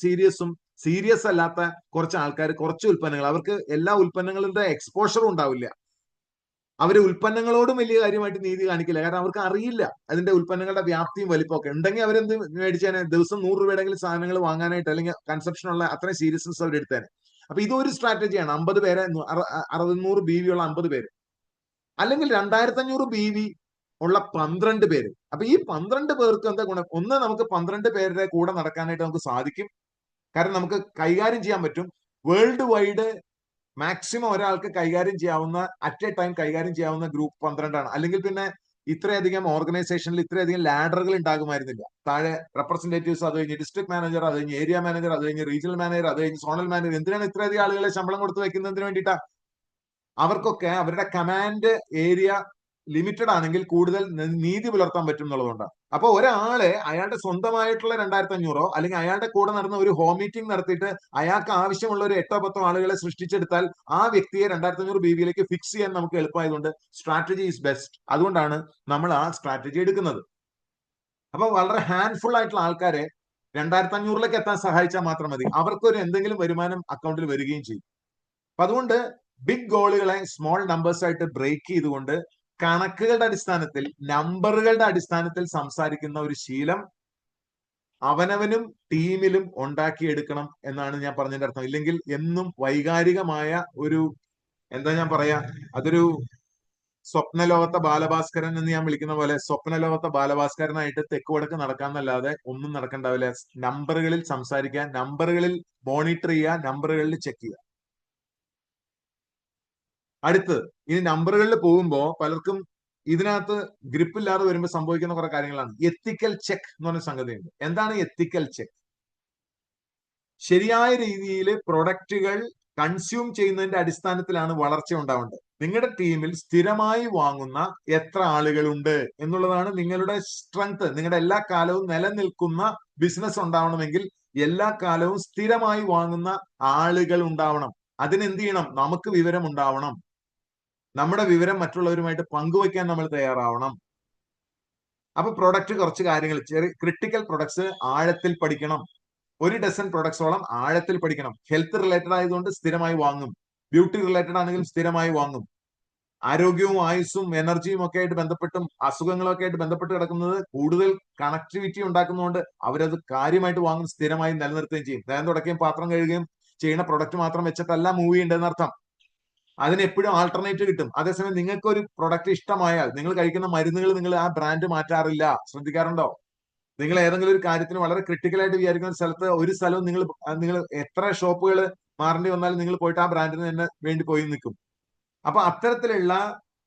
സീരിയസ് അല്ലാത്ത കുറച്ച് ആൾക്കാർ, കുറച്ച് ഉൽപ്പന്നങ്ങൾ, അവർക്ക് എല്ലാ ഉൽപ്പന്നങ്ങളുടെ എക്സ്പോഷറും ഉണ്ടാവില്ല. അവര് ഉൽപ്പന്നങ്ങളോടും വലിയ കാര്യമായിട്ട് നീതി കാണിക്കില്ല. കാരണം അവർക്ക് അറിയില്ല അതിന്റെ ഉൽപ്പന്നങ്ങളുടെ വ്യാപ്തിയും വലിപ്പമൊക്കെ. ഉണ്ടെങ്കിൽ അവരെന്ത് മേടിച്ചേനെ, ദിവസം 100 രൂപയുടെങ്കിലും സാധനങ്ങൾ വാങ്ങാനായിട്ട് അല്ലെങ്കിൽ കൺസപ്ഷനുള്ള അത്രയും സീരിയസ്നെസ് അവരെടുത്തേനെ. അപ്പൊ ഇതൊരു സ്ട്രാറ്റജിയാണ്. 50 പേരെ 600 BV ഉള്ള 50 പേര്, അല്ലെങ്കിൽ 2,500 BV ഉള്ള 12 പേര്. അപ്പൊ ഈ 12 പേർക്ക് എന്താ ഗുണം? ഒന്ന്, നമുക്ക് 12 പേരുടെ കൂടെ നടക്കാനായിട്ട് നമുക്ക് സാധിക്കും. കാരണം നമുക്ക് കൈകാര്യം ചെയ്യാൻ പറ്റും. വേൾഡ് വൈഡ് മാക്സിമം ഒരാൾക്ക് കൈകാര്യം ചെയ്യാവുന്ന, അറ്റ് എ ടൈം കൈകാര്യം ചെയ്യാവുന്ന ഗ്രൂപ്പ് 12 ആണ്. അല്ലെങ്കിൽ പിന്നെ ഇത്രയധികം ഓർഗനൈസേഷനിൽ ഇത്രയധികം ലാഡറുകൾ ഉണ്ടാകുമായിരുന്നില്ല. താഴെ റെപ്രസെന്റേറ്റീവ്സ്, അത് കഴിഞ്ഞ് ഡിസ്ട്രിക്ട് മാനേജർ, അത് കഴിഞ്ഞ് ഏരിയ മാനേജർ, അത് കഴിഞ്ഞ് റീജിയണൽ മാനേജർ, അത് കഴിഞ്ഞ് സോണൽ മാനേജർ. എന്തിനാണ് ഇത്രയധികം ആളുകളെ ശമ്പളം കൊടുത്ത് വെക്കുന്നതിന് വേണ്ടിയിട്ടാ? അവർക്കൊക്കെ അവരുടെ കമാൻഡ് ഏരിയ ലിമിറ്റഡ് ആണെങ്കിൽ കൂടുതൽ നീതി പുലർത്താൻ പറ്റും എന്നുള്ളതുകൊണ്ടാണ്. അപ്പൊ ഒരാളെ അയാളുടെ സ്വന്തമായിട്ടുള്ള 2500 അല്ലെങ്കിൽ അയാളുടെ കൂടെ നടന്ന ഒരു ഹോം മീറ്റിംഗ് നടത്തിയിട്ട് അയാൾക്ക് ആവശ്യമുള്ള ഒരു 8-10 ആളുകളെ സൃഷ്ടിച്ചെടുത്താൽ ആ വ്യക്തിയെ 2500 BB ഫിക്സ് ചെയ്യാൻ നമുക്ക് എളുപ്പമായതുകൊണ്ട് സ്ട്രാറ്റജി ഈസ് ബെസ്റ്റ്. അതുകൊണ്ടാണ് നമ്മൾ ആ സ്ട്രാറ്റജി എടുക്കുന്നത്. അപ്പൊ വളരെ ഹാൻഡ്ഫുൾ ആയിട്ടുള്ള ആൾക്കാരെ 2500 എത്താൻ സഹായിച്ചാൽ മാത്രം മതി. അവർക്കൊരു എന്തെങ്കിലും വരുമാനം അക്കൗണ്ടിൽ വരികയും ചെയ്യും. അപ്പൊ അതുകൊണ്ട് ബിഗ് ഗോളുകളെ സ്മോൾ നമ്പേഴ്സ് ആയിട്ട് ബ്രേക്ക് ചെയ്തുകൊണ്ട് കണക്കുകളുടെ അടിസ്ഥാനത്തിൽ, നമ്പറുകളുടെ അടിസ്ഥാനത്തിൽ സംസാരിക്കുന്ന ഒരു ശീലം അവനവനും ടീമിലും ഉണ്ടാക്കിയെടുക്കണം എന്നാണ് ഞാൻ പറഞ്ഞതിന്റെ അർത്ഥം. ഇല്ലെങ്കിൽ എന്നും വൈകാരികമായ ഒരു എന്താ ഞാൻ പറയാ, അതൊരു സ്വപ്നലോകത്തെ ബാലഭാസ്കരൻ എന്ന് ഞാൻ വിളിക്കുന്ന പോലെ സ്വപ്നലോകത്തെ ബാലഭാസ്കരനായിട്ട് തെക്ക് വടക്ക് നടക്കാന്നല്ലാതെ ഒന്നും നടക്കണ്ടാവില്ല. നമ്പറുകളിൽ സംസാരിക്കാൻ, നമ്പറുകളിൽ മോണിറ്റർ ചെയ്യുക, നമ്പറുകളിൽ ചെക്ക് ചെയ്യുക. അടുത്ത് ഇനി നമ്പറുകളിൽ പോകുമ്പോ പലർക്കും ഇതിനകത്ത് ഗ്രിപ്പ് ഇല്ലാതെ വരുമ്പോൾ സംഭവിക്കുന്ന കുറെ കാര്യങ്ങളാണ്. എത്തിക്കൽ ചെക്ക് എന്ന് പറഞ്ഞ സംഗതിയുണ്ട്. എന്താണ് എത്തിക്കൽ ചെക്ക്? ശരിയായ രീതിയിൽ പ്രൊഡക്റ്റുകൾ കൺസ്യൂം ചെയ്യുന്നതിന്റെ അടിസ്ഥാനത്തിലാണ് വളർച്ച ഉണ്ടാവേണ്ടത്. നിങ്ങളുടെ ടീമിൽ സ്ഥിരമായി വാങ്ങുന്ന എത്ര ആളുകളുണ്ട് എന്നുള്ളതാണ് നിങ്ങളുടെ സ്ട്രെങ്ത്. നിങ്ങളുടെ എല്ലാ കാലവും നിലനിൽക്കുന്ന ബിസിനസ് ഉണ്ടാവണമെങ്കിൽ എല്ലാ കാലവും സ്ഥിരമായി വാങ്ങുന്ന ആളുകൾ ഉണ്ടാവണം. അതിനെന്ത് ചെയ്യണം? നമുക്ക് വിവരം ഉണ്ടാവണം. നമ്മുടെ വിവരം മറ്റുള്ളവരുമായിട്ട് പങ്കുവയ്ക്കാൻ നമ്മൾ തയ്യാറാവണം. അപ്പൊ പ്രൊഡക്റ്റ് കുറച്ച് കാര്യങ്ങൾ, ചെറിയ ക്രിട്ടിക്കൽ പ്രൊഡക്ട്സ് ആഴത്തിൽ പഠിക്കണം. 1 ഡസൻ പ്രൊഡക്ട്സോളം ആഴത്തിൽ പഠിക്കണം. ഹെൽത്ത് റിലേറ്റഡ് ആയതുകൊണ്ട് സ്ഥിരമായി വാങ്ങും. ബ്യൂട്ടി റിലേറ്റഡ് ആണെങ്കിലും സ്ഥിരമായി വാങ്ങും. ആരോഗ്യവും ആയുസ്സും എനർജിയും ഒക്കെ ആയിട്ട് ബന്ധപ്പെട്ടും അസുഖങ്ങളൊക്കെ ആയിട്ട് ബന്ധപ്പെട്ട് കിടക്കുന്നത് കൂടുതൽ കണക്ടിവിറ്റി ഉണ്ടാക്കുന്നതുകൊണ്ട് അവരത് കാര്യമായിട്ട് വാങ്ങും, സ്ഥിരമായി നിലനിർത്തുകയും ചെയ്യും. നേരം തുടക്കുകയും പാത്രം കഴുകുകയും ചെയ്യുന്ന പ്രൊഡക്റ്റ് മാത്രം വെച്ചിട്ടല്ല മൂവ് ചെയ്യേണ്ടതെന്ന് അർത്ഥം. അതിന് എപ്പോഴും ആൾട്ടർനേറ്റ് കിട്ടും. അതേസമയം നിങ്ങൾക്ക് ഒരു പ്രൊഡക്റ്റ് ഇഷ്ടമായാൽ നിങ്ങൾ കഴിക്കുന്ന മരുന്നുകൾ നിങ്ങൾ ആ ബ്രാൻഡ് മാറ്റാറില്ല. ശ്രദ്ധിക്കാറുണ്ടോ? നിങ്ങൾ ഏതെങ്കിലും ഒരു കാര്യത്തിന് വളരെ ക്രിട്ടിക്കൽ ആയിട്ട് വിചാരിക്കുന്ന സ്ഥലത്ത് ഒരു സ്ഥലവും നിങ്ങൾ എത്ര ഷോപ്പുകൾ മാറേണ്ടി വന്നാലും നിങ്ങൾ പോയിട്ട് ആ ബ്രാൻഡിന് തന്നെ വേണ്ടി പോയി നിൽക്കും. അപ്പൊ അത്തരത്തിലുള്ള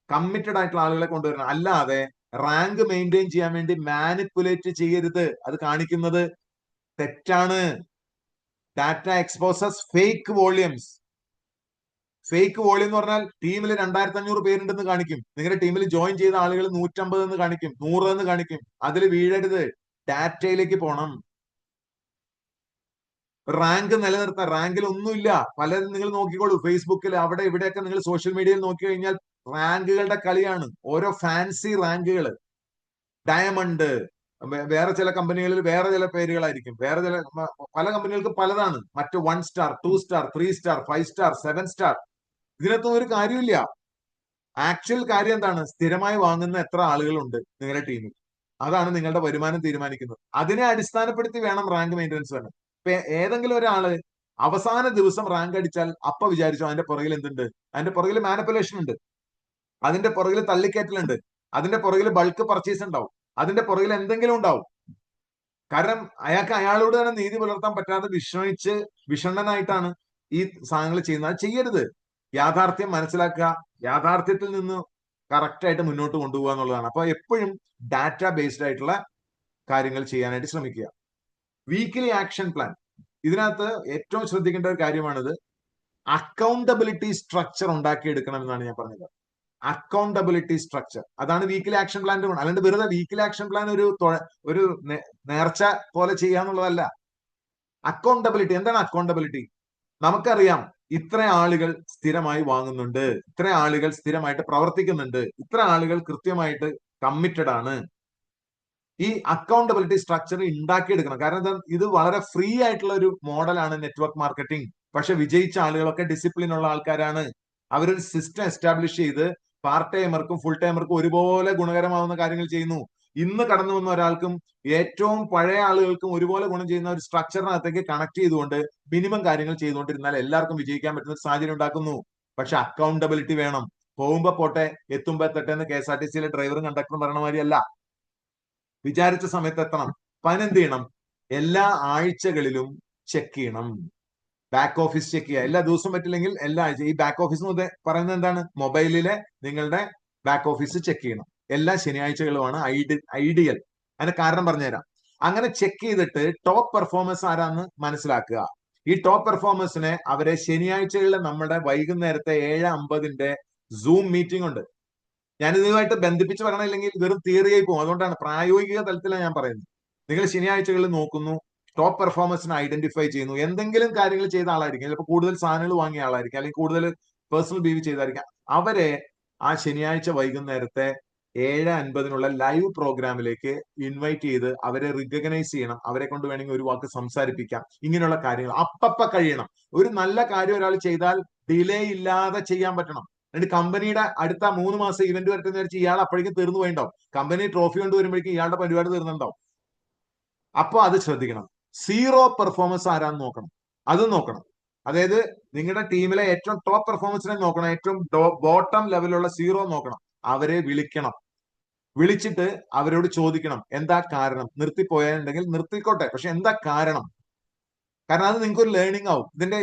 കമ്മിറ്റഡ് ആയിട്ടുള്ള ആളുകളെ കൊണ്ടുവരണം. അല്ലാതെ റാങ്ക് മെയിൻറ്റെയിൻ ചെയ്യാൻ വേണ്ടി മാനിപ്പുലേറ്റ് ചെയ്യരുത്. അത് കാണിക്കുന്നത് തെറ്റാണ്. Data exposes fake volumes. Fake volume എന്ന് പറഞ്ഞാൽ ടീമിൽ 2500 പേരുണ്ടെന്ന് കാണിക്കും. നിങ്ങളുടെ ടീമിൽ ജോയിൻ ചെയ്ത ആളുകൾ 150 എന്ന് കാണിക്കും, 100 എന്ന് കാണിക്കും. അതിൽ വീഴരുത്. ഡാറ്റയിലേക്ക് പോണം. റാങ്ക് നിലനിർത്താൻ റാങ്കിൽ ഒന്നുമില്ല. പലരും നിങ്ങൾ നോക്കിക്കോളൂ, ഫേസ്ബുക്കിൽ അവിടെ ഇവിടെയൊക്കെ നിങ്ങൾ സോഷ്യൽ മീഡിയയിൽ നോക്കി കഴിഞ്ഞാൽ റാങ്കുകളുടെ കളിയാണ്. ഓരോ ഫാൻസി റാങ്കുകൾ. ഡയമണ്ട്, വേറെ ചില കമ്പനികളിൽ വേറെ ചില പേരുകളായിരിക്കും. വേറെ ചില പല കമ്പനികൾക്ക് പലതാണ്. മറ്റ് 1 star, 2 star, 3 star, 5 star, 7 star. ഇതിനകത്തൊന്നും ഒരു കാര്യമില്ല. ആക്ച്വൽ കാര്യം എന്താണ്? സ്ഥിരമായി വാങ്ങുന്ന എത്ര ആളുകളുണ്ട് നിങ്ങളുടെ ടീമിൽ. അതാണ് നിങ്ങളുടെ വരുമാനം തീരുമാനിക്കുന്നത്. അതിനെ അടിസ്ഥാനപ്പെടുത്തി വേണം റാങ്ക് മെയിൻ്റനൻസ് വേണം. ഇപ്പൊ ഏതെങ്കിലും ഒരാള് അവസാന ദിവസം റാങ്ക് അടിച്ചാൽ അപ്പ വിചാരിച്ചോ അതിന്റെ പുറകിൽ എന്തുണ്ട്? അതിന്റെ പുറകിൽ മാനിപ്പുലേഷൻ ഉണ്ട്, അതിന്റെ പുറകിൽ തള്ളിക്കയറ്റലുണ്ട്, അതിന്റെ പുറകിൽ ബൾക്ക് പർച്ചേസ് ഉണ്ടാവും, അതിന്റെ പുറകിൽ എന്തെങ്കിലും ഉണ്ടാവും. കാരണം അയാൾക്ക് അയാളോട് തന്നെ നീതി പുലർത്താൻ പറ്റാതെ വിഷണ്ണനായിട്ടാണ് ഈ സാധനങ്ങൾ ചെയ്യുന്നത്. അത് ചെയ്യരുത്. യാഥാർത്ഥ്യം മനസ്സിലാക്കുക, യാഥാർത്ഥ്യത്തിൽ നിന്ന് കറക്റ്റ് ആയിട്ട് മുന്നോട്ട് കൊണ്ടുപോകുക എന്നുള്ളതാണ്. അപ്പൊ എപ്പോഴും ഡാറ്റ ബേസ്ഡ് ആയിട്ടുള്ള കാര്യങ്ങൾ ചെയ്യാനായിട്ട് ശ്രമിക്കുക. വീക്ക്ലി ആക്ഷൻ പ്ലാൻ, ഇതിനകത്ത് ഏറ്റവും ശ്രദ്ധിക്കേണ്ട ഒരു കാര്യമാണിത്. അക്കൗണ്ടബിലിറ്റി സ്ട്രക്ചർ ഉണ്ടാക്കിയെടുക്കണം എന്നാണ് ഞാൻ പറഞ്ഞത്. അക്കൗണ്ടബിലിറ്റി സ്ട്രക്ചർ, അതാണ് വീക്കിലി ആക്ഷൻ പ്ലാന്റെ ഗുണം. അല്ലാണ്ട് വെറുതെ വീക്കിലി ആക്ഷൻ പ്ലാൻ ഒരു നേർച്ച പോലെ ചെയ്യാന്നുള്ളതല്ല. അക്കൗണ്ടബിലിറ്റി എന്താണ്? അക്കൗണ്ടബിലിറ്റി നമുക്കറിയാം. ഇത്ര ആളുകൾ സ്ഥിരമായി വാങ്ങുന്നുണ്ട്, ഇത്ര ആളുകൾ സ്ഥിരമായിട്ട് പ്രവർത്തിക്കുന്നുണ്ട്, ഇത്ര ആളുകൾ കൃത്യമായിട്ട് കമ്മിറ്റഡ് ആണ്. ഈ അക്കൗണ്ടബിലിറ്റി സ്ട്രക്ചർ ഉണ്ടാക്കിയെടുക്കണം. കാരണം എന്താ? ഇത് വളരെ ഫ്രീ ആയിട്ടുള്ള ഒരു മോഡലാണ് നെറ്റ്വർക്ക് മാർക്കറ്റിംഗ്. പക്ഷെ വിജയിച്ച ആളുകളൊക്കെ ഡിസിപ്ലിൻ ഉള്ള ആൾക്കാരാണ്. അവരൊരു സിസ്റ്റം എസ്റ്റാബ്ലിഷ് ചെയ്ത് പാർട്ട് ടൈമർക്കും ഫുൾ ടൈമർക്കും ഒരുപോലെ ഗുണകരമാവുന്ന കാര്യങ്ങൾ ചെയ്യുന്നു. ഇന്ന് കടന്നു വന്ന ഒരാൾക്കും ഏറ്റവും പഴയ ആളുകൾക്കും ഒരുപോലെ ഗുണം ചെയ്യുന്ന ഒരു സ്ട്രക്ചറിനകത്തേക്ക് കണക്ട് ചെയ്തുകൊണ്ട് മിനിമം കാര്യങ്ങൾ ചെയ്തുകൊണ്ടിരുന്നാൽ എല്ലാവർക്കും വിജയിക്കാൻ പറ്റുന്ന ഒരു സാഹചര്യം ഉണ്ടാക്കുന്നു. പക്ഷെ അക്കൗണ്ടബിലിറ്റി വേണം. പോകുമ്പോ പോട്ടെ, എത്തുമ്പോ എത്തട്ടെ എന്ന് KSRTCയിലെ ഡ്രൈവറും കണ്ടക്ടറും പറയണ മാതിരിയല്ല. വിചാരിച്ച സമയത്ത് എത്തണം. അപ്പൊ അതിനെന്ത് ചെയ്യണം? എല്ലാ ആഴ്ചകളിലും ചെക്ക് ചെയ്യണം. ബാക്ക് ഓഫീസ് ചെക്ക് ചെയ്യുക. എല്ലാ ദിവസവും പറ്റില്ലെങ്കിൽ എല്ലാ ആഴ്ച. ഈ ബാക്ക് ഓഫീസ് എന്ന് പറയുന്നത് എന്താണ്? മൊബൈലിലെ നിങ്ങളുടെ ബാക്ക് ഓഫീസ് ചെക്ക് ചെയ്യണം. എല്ലാ ശനിയാഴ്ചകളുമാണ് ഐഡിയൽ. അതിന്റെ കാരണം പറഞ്ഞുതരാം. അങ്ങനെ ചെക്ക് ചെയ്തിട്ട് ടോപ്പ് പെർഫോമൻസ് ആരാന്ന് മനസ്സിലാക്കുക. ഈ ടോപ്പ് പെർഫോമേഴ്സിനെ അവരെ ശനിയാഴ്ചകളിൽ നമ്മുടെ വൈകുന്നേരത്തെ 7:50 സൂം മീറ്റിംഗ് ഉണ്ട്. ഞാൻ ഇതുമായിട്ട് ബന്ധിപ്പിച്ച് പറയണില്ലെങ്കിൽ വെറും തിയറിയായി പോകും. അതുകൊണ്ടാണ് പ്രായോഗിക തലത്തിലാണ് ഞാൻ പറയുന്നത്. നിങ്ങൾ ശനിയാഴ്ചകളിൽ നോക്കുന്നു, ടോപ്പ് പെർഫോമൻസിനെ ഐഡന്റിഫൈ ചെയ്യുന്നു. എന്തെങ്കിലും കാര്യങ്ങൾ ചെയ്ത ആളായിരിക്കും, ചിലപ്പോൾ കൂടുതൽ സാധനങ്ങൾ വാങ്ങിയ ആളായിരിക്കും, അല്ലെങ്കിൽ കൂടുതൽ പേഴ്സണൽ ബീവ് ചെയ്തായിരിക്കാം. അവരെ ആ ശനിയാഴ്ച വൈകുന്നേരത്തെ 7:50 ലൈവ് പ്രോഗ്രാമിലേക്ക് ഇൻവൈറ്റ് ചെയ്ത് അവരെ റിക്കഗ്നൈസ് ചെയ്യണം. അവരെ കൊണ്ട് വേണമെങ്കിൽ ഒരു വാക്ക് സംസാരിപ്പിക്കാം. ഇങ്ങനെയുള്ള കാര്യങ്ങൾ അപ്പപ്പ കഴിയണം. ഒരു നല്ല കാര്യം ഒരാൾ ചെയ്താൽ ഡിലേ ഇല്ലാതെ ചെയ്യാൻ പറ്റണം. എന്നിട്ട് കമ്പനിയുടെ അടുത്ത 3 മാസം ഇവന്റ് വരട്ടെന്ന് വിചാരിച്ച് ഇയാൾ അപ്പോഴേക്കും തീർന്നു പോയിണ്ടാവും. കമ്പനി ട്രോഫി കൊണ്ട് വരുമ്പോഴേക്കും ഇയാളുടെ പരിപാടി തീർന്നുണ്ടാവും. അപ്പൊ അത് ശ്രദ്ധിക്കണം. സീറോ പെർഫോമൻസ് ആരാന്ന് നോക്കണം, അതും നോക്കണം. അതായത് നിങ്ങളുടെ ടീമിലെ ഏറ്റവും ടോപ്പ് പെർഫോമൻസിനെ നോക്കണം, ഏറ്റവും ബോട്ടം ലെവലുള്ള സീറോ നോക്കണം. അവരെ വിളിക്കണം. വിളിച്ചിട്ട് അവരോട് ചോദിക്കണം എന്താ കാരണം. നിർത്തിപ്പോയാലുണ്ടെങ്കിൽ നിർത്തിക്കോട്ടെ, പക്ഷെ എന്താ കാരണം? കാരണം അത് നിങ്ങൾക്ക് ഒരു ലേണിംഗ് ആവും. ഇതിന്റെ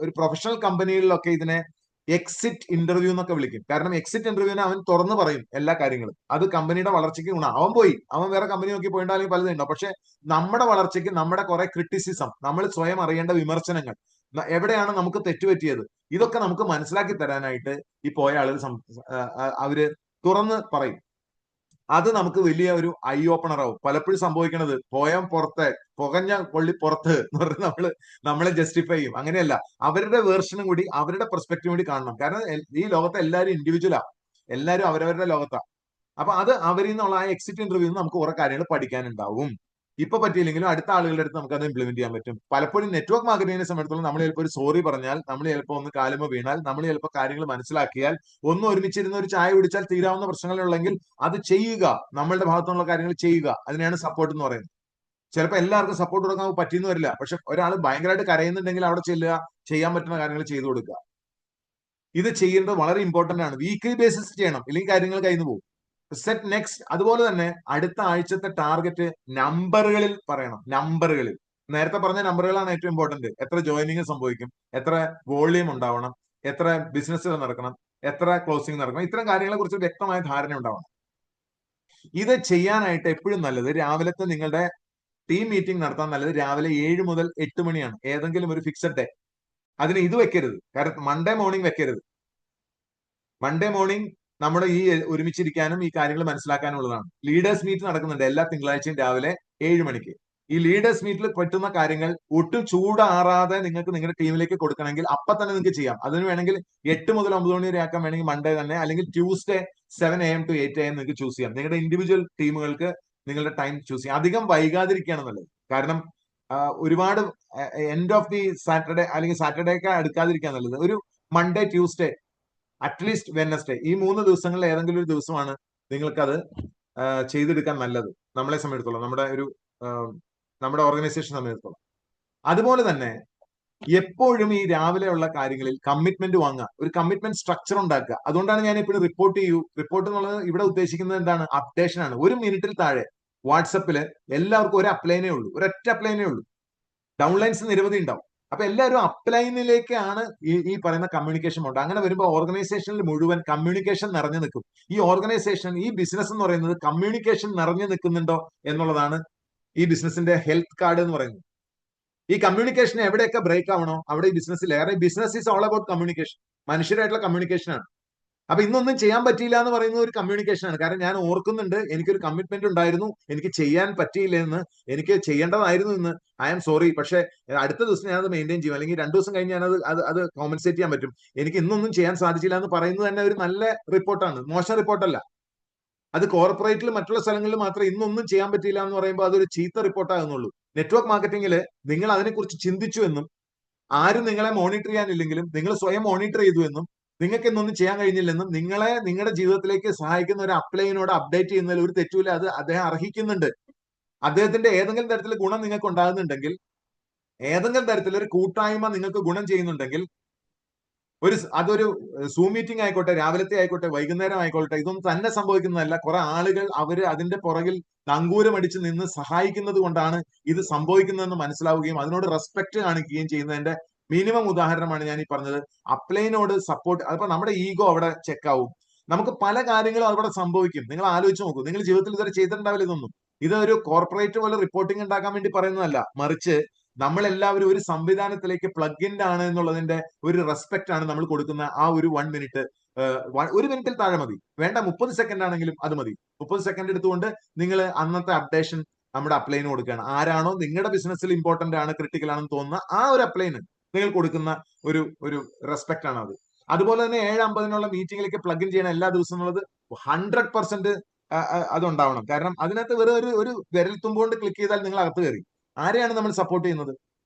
ഒരു പ്രൊഫഷണൽ കമ്പനികളിലൊക്കെ ഇതിനെ എക്സിറ്റ് ഇന്റർവ്യൂ എന്നൊക്കെ വിളിക്കും. കാരണം എക്സിറ്റ് ഇന്റർവ്യൂവിന് അവൻ തുറന്നു പറയും എല്ലാ കാര്യങ്ങളും. അത് കമ്പനിയുടെ വളർച്ചയ്ക്ക് ഗുണം. അവൻ പോയി, അവൻ വേറെ കമ്പനി നോക്കി പോയിട്ടാണെങ്കിൽ പലതും ഉണ്ടാവും. പക്ഷെ നമ്മുടെ വളർച്ചയ്ക്ക് നമ്മുടെ കുറെ ക്രിറ്റിസിസം, നമ്മൾ സ്വയം അറിയേണ്ട വിമർശനങ്ങൾ, എവിടെയാണ് നമുക്ക് തെറ്റുപറ്റിയത്, ഇതൊക്കെ നമുക്ക് മനസ്സിലാക്കി തരാനായിട്ട് ഈ പോയ ആളുകൾ അവര് തുറന്ന് പറയും. അത് നമുക്ക് വലിയ ഒരു ഐ ഓപ്പണർ ആവും. പലപ്പോഴും സംഭവിക്കുന്നത് പുറത്ത് പുകഞ്ഞ കൊള്ളി പുറത്ത് എന്ന് പറഞ്ഞ് നമ്മളെ ജസ്റ്റിഫൈ ചെയ്യും. അങ്ങനെയല്ല, അവരുടെ വേർഷനും കൂടി അവരുടെ പെർസ്പെക്റ്റീവ് കൂടി കാണണം. കാരണം ഈ ലോകത്തെ എല്ലാവരും ഇൻഡിവിജ്വലാ, എല്ലാവരും അവരവരുടെ ലോകത്താ. അപ്പൊ അത് അവരിൽ നിന്നുള്ള ആ എക്സിറ്റ് ഇന്റർവ്യൂ നമുക്ക് കുറെ കാര്യങ്ങൾ പഠിക്കാനുണ്ടാവും. ഇപ്പൊ പറ്റിയില്ലെങ്കിലും അടുത്ത ആളുകളുടെ അടുത്ത് നമുക്ക് അത് ഇംപ്ലിമെന്റ് ചെയ്യാൻ പറ്റും. പലപ്പോഴും നെറ്റ്വർക്ക് മാർക്കറ്റിംഗിനെ സംബന്ധിച്ചിടത്തോളം നമ്മൾ ചിലപ്പോൾ ഒരു സോറി പറഞ്ഞാൽ, നമ്മൾ ചിലപ്പോൾ ഒന്ന് കാലുമ വീണാൽ, നമ്മൾ ചിലപ്പോൾ കാര്യങ്ങൾ മനസ്സിലാക്കിയാൽ, ഒന്ന് ഒരുമിച്ചിരുന്ന് ഒരു ചായ കുടിച്ചാൽ തീരാവുന്ന പ്രശ്നങ്ങളുണ്ടെങ്കിൽ അത് ചെയ്യുക. നമ്മളുടെ ഭാഗത്തുനിന്നുള്ള കാര്യങ്ങൾ ചെയ്യുക. അതിനെയാണ് സപ്പോർട്ട് എന്ന് പറയുന്നത്. ചിലപ്പോൾ എല്ലാവർക്കും സപ്പോർട്ട് കൊടുക്കാൻ പറ്റിയെന്ന് വരില്ല. പക്ഷെ ഒരാൾ ഭയങ്കരമായിട്ട് കരയുന്നുണ്ടെങ്കിൽ അവിടെ ചെല്ലുക, ചെയ്യാൻ പറ്റുന്ന കാര്യങ്ങൾ ചെയ്തു കൊടുക്കുക. ഇത് ചെയ്യേണ്ടത് വളരെ ഇമ്പോർട്ടന്റ് ആണ്. വീക്ക്ലി ബേസിസ് ചെയ്യണം, ഇല്ലെങ്കിൽ കാര്യങ്ങൾ കയ്യിൽ പോകും. Set next. അതുപോലെ തന്നെ അടുത്ത ആഴ്ചത്തെ ടാർഗറ്റ് നമ്പറുകളിൽ പറയണം. നമ്പറുകളിൽ നേരത്തെ പറഞ്ഞ നമ്പറുകളാണ് ഏറ്റവും ഇമ്പോർട്ടന്റ്. എത്ര ജോയിനിങ് സംഭവിക്കും, എത്ര വോളിയം ഉണ്ടാവണം, എത്ര ബിസിനസ്സുകൾ നടക്കണം, എത്ര ക്ലോസിംഗ് നടക്കണം, ഇത്തരം കാര്യങ്ങളെ കുറിച്ച് വ്യക്തമായ ധാരണ ഉണ്ടാവണം. ഇത് ചെയ്യാനായിട്ട് എപ്പോഴും നല്ലത് രാവിലത്തെ നിങ്ങളുടെ ടീം മീറ്റിംഗ് നടത്താൻ നല്ലത് രാവിലെ 7 മുതൽ 8 മണിയാണ്. ഏതെങ്കിലും ഒരു ഫിക്സഡ് ഡേ. അതിന് ഇത് വെക്കരുത്. കാരണം മൺഡേ മോർണിംഗ് വെക്കരുത്. മൺഡേ മോർണിംഗ് നമ്മുടെ ഈ ഒരുമിച്ചിരിക്കാനും ഈ കാര്യങ്ങൾ മനസ്സിലാക്കാനുള്ളതാണ്. ലീഡേഴ്സ് മീറ്റ് നടക്കുന്നുണ്ട് എല്ലാ തിങ്കളാഴ്ചയും രാവിലെ 7 മണിക്ക്. ഈ ലീഡേഴ്സ് മീറ്റിൽ പറ്റുന്ന കാര്യങ്ങൾ ഒട്ടും ചൂടാറാതെ നിങ്ങൾക്ക് നിങ്ങളുടെ ടീമിലേക്ക് കൊടുക്കണമെങ്കിൽ അപ്പൊ തന്നെ നിങ്ങൾക്ക് ചെയ്യാം. അതിന് വേണമെങ്കിൽ 8 മുതൽ 9 മണി വരെ ആക്കാൻ വേണമെങ്കിൽ മൺഡേ തന്നെ, അല്ലെങ്കിൽ ട്യൂസ്ഡേ 7 AM to 8 AM നിങ്ങൾക്ക് ചൂസ് ചെയ്യാം. നിങ്ങളുടെ ഇൻഡിവിജ്വൽ ടീമുകൾക്ക് നിങ്ങളുടെ ടൈം ചൂസ് ചെയ്യാം. അധികം വൈകാതിരിക്കുകയാണ് നല്ലത്. കാരണം ഒരുപാട് എൻഡ് ഓഫ് ദി സാറ്റർഡേ അല്ലെങ്കിൽ സാറ്റർഡേക്ക് അടുക്കാതിരിക്കാൻ നല്ലത്. ഒരു മൺഡേ, ട്യൂസ്ഡേ, അറ്റ്ലീസ്റ്റ് വെനസ്ഡേ, ഈ 3 ദിവസങ്ങളിൽ ഏതെങ്കിലും ഒരു ദിവസമാണ് നിങ്ങൾക്കത് ചെയ്തെടുക്കാൻ നല്ലത്. നമ്മളെ സംബന്ധിച്ചിടത്തോളം, നമ്മുടെ ഓർഗനൈസേഷൻ സംബന്ധിച്ചിടത്തോളം. അതുപോലെ തന്നെ എപ്പോഴും ഈ രാവിലെയുള്ള കാര്യങ്ങളിൽ കമ്മിറ്റ്മെന്റ് വാങ്ങുക, ഒരു കമ്മിറ്റ്മെന്റ് സ്ട്രക്ചർ ഉണ്ടാക്കുക. അതുകൊണ്ടാണ് ഞാൻ എപ്പോഴും റിപ്പോർട്ട് ചെയ്യൂ. റിപ്പോർട്ട് എന്നുള്ളത് ഇവിടെ ഉദ്ദേശിക്കുന്നത് എന്താണ്? അപ്ഡേഷൻ ആണ്. 1 മിനിറ്റിൽ താഴെ വാട്സപ്പില് എല്ലാവർക്കും ഒരു അപ്ലൈനേ ഉള്ളൂ, ഒരൊറ്റ അപ്ലൈനേ ഉള്ളൂ. ഡൗൺലൈൻസ് നിരവധി ഉണ്ടാവും. അപ്പൊ എല്ലാവരും അപ്ലൈനിലേക്കാണ് ഈ പറയുന്ന കമ്മ്യൂണിക്കേഷൻ ഉണ്ട്. അങ്ങനെ വരുമ്പോൾ ഓർഗനൈസേഷനിൽ മുഴുവൻ കമ്മ്യൂണിക്കേഷൻ നിറഞ്ഞു നിൽക്കും. ഈ ഓർഗനൈസേഷൻ, ഈ ബിസിനസ് എന്ന് പറയുന്നത് കമ്മ്യൂണിക്കേഷൻ നിറഞ്ഞു നിൽക്കുന്നുണ്ടോ എന്നുള്ളതാണ് ഈ ബിസിനസിന്റെ ഹെൽത്ത് കാർഡ് എന്ന് പറയുന്നത്. ഈ കമ്മ്യൂണിക്കേഷൻ എവിടെയൊക്കെ ബ്രേക്ക് ആവണോ അവിടെ ഈ business is all about communication. മനുഷ്യരായിട്ടുള്ള കമ്മ്യൂണിക്കേഷൻ ആണ്. അപ്പൊ ഇന്നൊന്നും ചെയ്യാൻ പറ്റിയില്ല എന്ന് പറയുന്നത് ഒരു കമ്മ്യൂണിക്കേഷൻ ആണ്. കാരണം ഞാൻ ഓർക്കുന്നുണ്ട്, എനിക്കൊരു കമ്മിറ്റ്മെന്റ് ഉണ്ടായിരുന്നു, എനിക്ക് ചെയ്യാൻ പറ്റിയില്ല എന്ന്, എനിക്ക് ചെയ്യേണ്ടതായിരുന്നു എന്ന്, ഐ ആം സോറി, പക്ഷെ അടുത്ത ദിവസം ഞാനത് മെയിൻറ്റെയിൻ ചെയ്യും, അല്ലെങ്കിൽ 2 ദിവസം കഴിഞ്ഞ് ഞാനത് അത് കോമ്പൻസേറ്റ് ചെയ്യാൻ പറ്റും. എനിക്ക് ഇന്നൊന്നും ചെയ്യാൻ സാധിച്ചില്ല എന്ന് പറയുന്നത് തന്നെ ഒരു നല്ല റിപ്പോർട്ടാണ്, മോശം റിപ്പോർട്ടല്ല. അത് കോർപ്പറേറ്റിൽ മറ്റുള്ള സ്ഥലങ്ങളിൽ മാത്രമേ ഇന്നൊന്നും ചെയ്യാൻ പറ്റിയില്ല എന്ന് പറയുമ്പോൾ അതൊരു ചീത്ത റിപ്പോർട്ടാകുന്നുള്ളൂ. നെറ്റ്വർക്ക് മാർക്കറ്റിംഗിൽ നിങ്ങൾ അതിനെക്കുറിച്ച് ചിന്തിച്ചു എന്നും, ആരും നിങ്ങളെ മോണിറ്റർ ചെയ്യാനില്ലെങ്കിലും നിങ്ങൾ സ്വയം മോണിറ്റർ ചെയ്തു എന്നും, നിങ്ങൾക്ക് ഇന്നൊന്നും ചെയ്യാൻ കഴിഞ്ഞില്ലെന്നും, നിങ്ങളെ നിങ്ങളുടെ ജീവിതത്തിലേക്ക് സഹായിക്കുന്ന ഒരു അപ്ലൈനോട് അപ്ഡേറ്റ് ചെയ്യുന്നതിൽ ഒരു തെറ്റുമില്ല. അത് അദ്ദേഹം അർഹിക്കുന്നുണ്ട്. അദ്ദേഹത്തിന്റെ ഏതെങ്കിലും തരത്തിൽ ഗുണം നിങ്ങൾക്ക് ഉണ്ടാകുന്നുണ്ടെങ്കിൽ, ഏതെങ്കിലും തരത്തിലൊരു കൂട്ടായ്മ നിങ്ങൾക്ക് ഗുണം ചെയ്യുന്നുണ്ടെങ്കിൽ, അതൊരു സൂം മീറ്റിംഗ് ആയിക്കോട്ടെ, രാവിലത്തെ ആയിക്കോട്ടെ, വൈകുന്നേരം ആയിക്കോട്ടെ, ഇതൊന്നും തന്നെ സംഭവിക്കുന്നതല്ല. കുറെ ആളുകൾ അവര് അതിന്റെ പുറകിൽ നങ്കൂരമടിച്ച് നിന്ന് സഹായിക്കുന്നത് കൊണ്ടാണ് ഇത് സംഭവിക്കുന്നതെന്ന് മനസ്സിലാവുകയും അതിനോട് റെസ്പെക്ട് കാണിക്കുകയും ചെയ്യുന്നതിന്റെ മിനിമം ഉദാഹരണമാണ് ഞാൻ ഈ പറഞ്ഞത്. അപ്ലൈനോട് സപ്പോർട്ട്. അപ്പൊ നമ്മുടെ ഈഗോ അവിടെ ചെക്കാവും. നമുക്ക് പല കാര്യങ്ങളും അവിടെ സംഭവിക്കും. നിങ്ങൾ ആലോചിച്ച് നോക്കൂ. നിങ്ങൾ ജീവിതത്തിൽ ഇതുവരെ ചെയ്തിട്ടുണ്ടാവില്ല ഇതൊന്നും. ഇത് ഒരു കോർപ്പറേറ്റ് പോലെ റിപ്പോർട്ടിംഗ് ഉണ്ടാക്കാൻ വേണ്ടി പറയുന്നതല്ല, മറിച്ച് നമ്മളെല്ലാവരും ഒരു സംവിധാനത്തിലേക്ക് പ്ലഗ് ഇൻ ആണ് എന്നുള്ളതിന്റെ ഒരു റെസ്പെക്ട് ആണ് നമ്മൾ കൊടുക്കുന്ന ആ ഒരു 1 മിനിറ്റ്. 1 മിനിറ്റിൽ താഴെ മതി, വേണ്ട 30 സെക്കൻഡ് ആണെങ്കിലും അത് മതി. 30 സെക്കൻഡ് എടുത്തുകൊണ്ട് നിങ്ങൾ അന്നത്തെ അപ്ഡേഷൻ നമ്മുടെ അപ്ലൈന് കൊടുക്കുകയാണ്. ആരാണോ നിങ്ങളുടെ ബിസിനസ്സിൽ ഇമ്പോർട്ടന്റ് ആണ്, ക്രിട്ടിക്കൽ ആണെന്ന് തോന്നുന്ന ആ ഒരു അപ്ലൈന് നിങ്ങൾ കൊടുക്കുന്ന ഒരു ഒരു റെസ്പെക്ട് ആണ് അത്. അതുപോലെ തന്നെ 7:50 മീറ്റിംഗിലേക്ക് പ്ലഗ് ഇൻ ചെയ്യണം എല്ലാ ദിവസവും എന്നുള്ളത് 100% അതുണ്ടാവണം. കാരണം അതിനകത്ത് വെറും ഒരു വിരൽ തുമ്പുകൊണ്ട് ക്ലിക്ക് ചെയ്താൽ നിങ്ങൾ അകത്ത് കയറി. ആരെയാണ് നമ്മൾ സപ്പോർട്ട് ചെയ്യുന്നത്?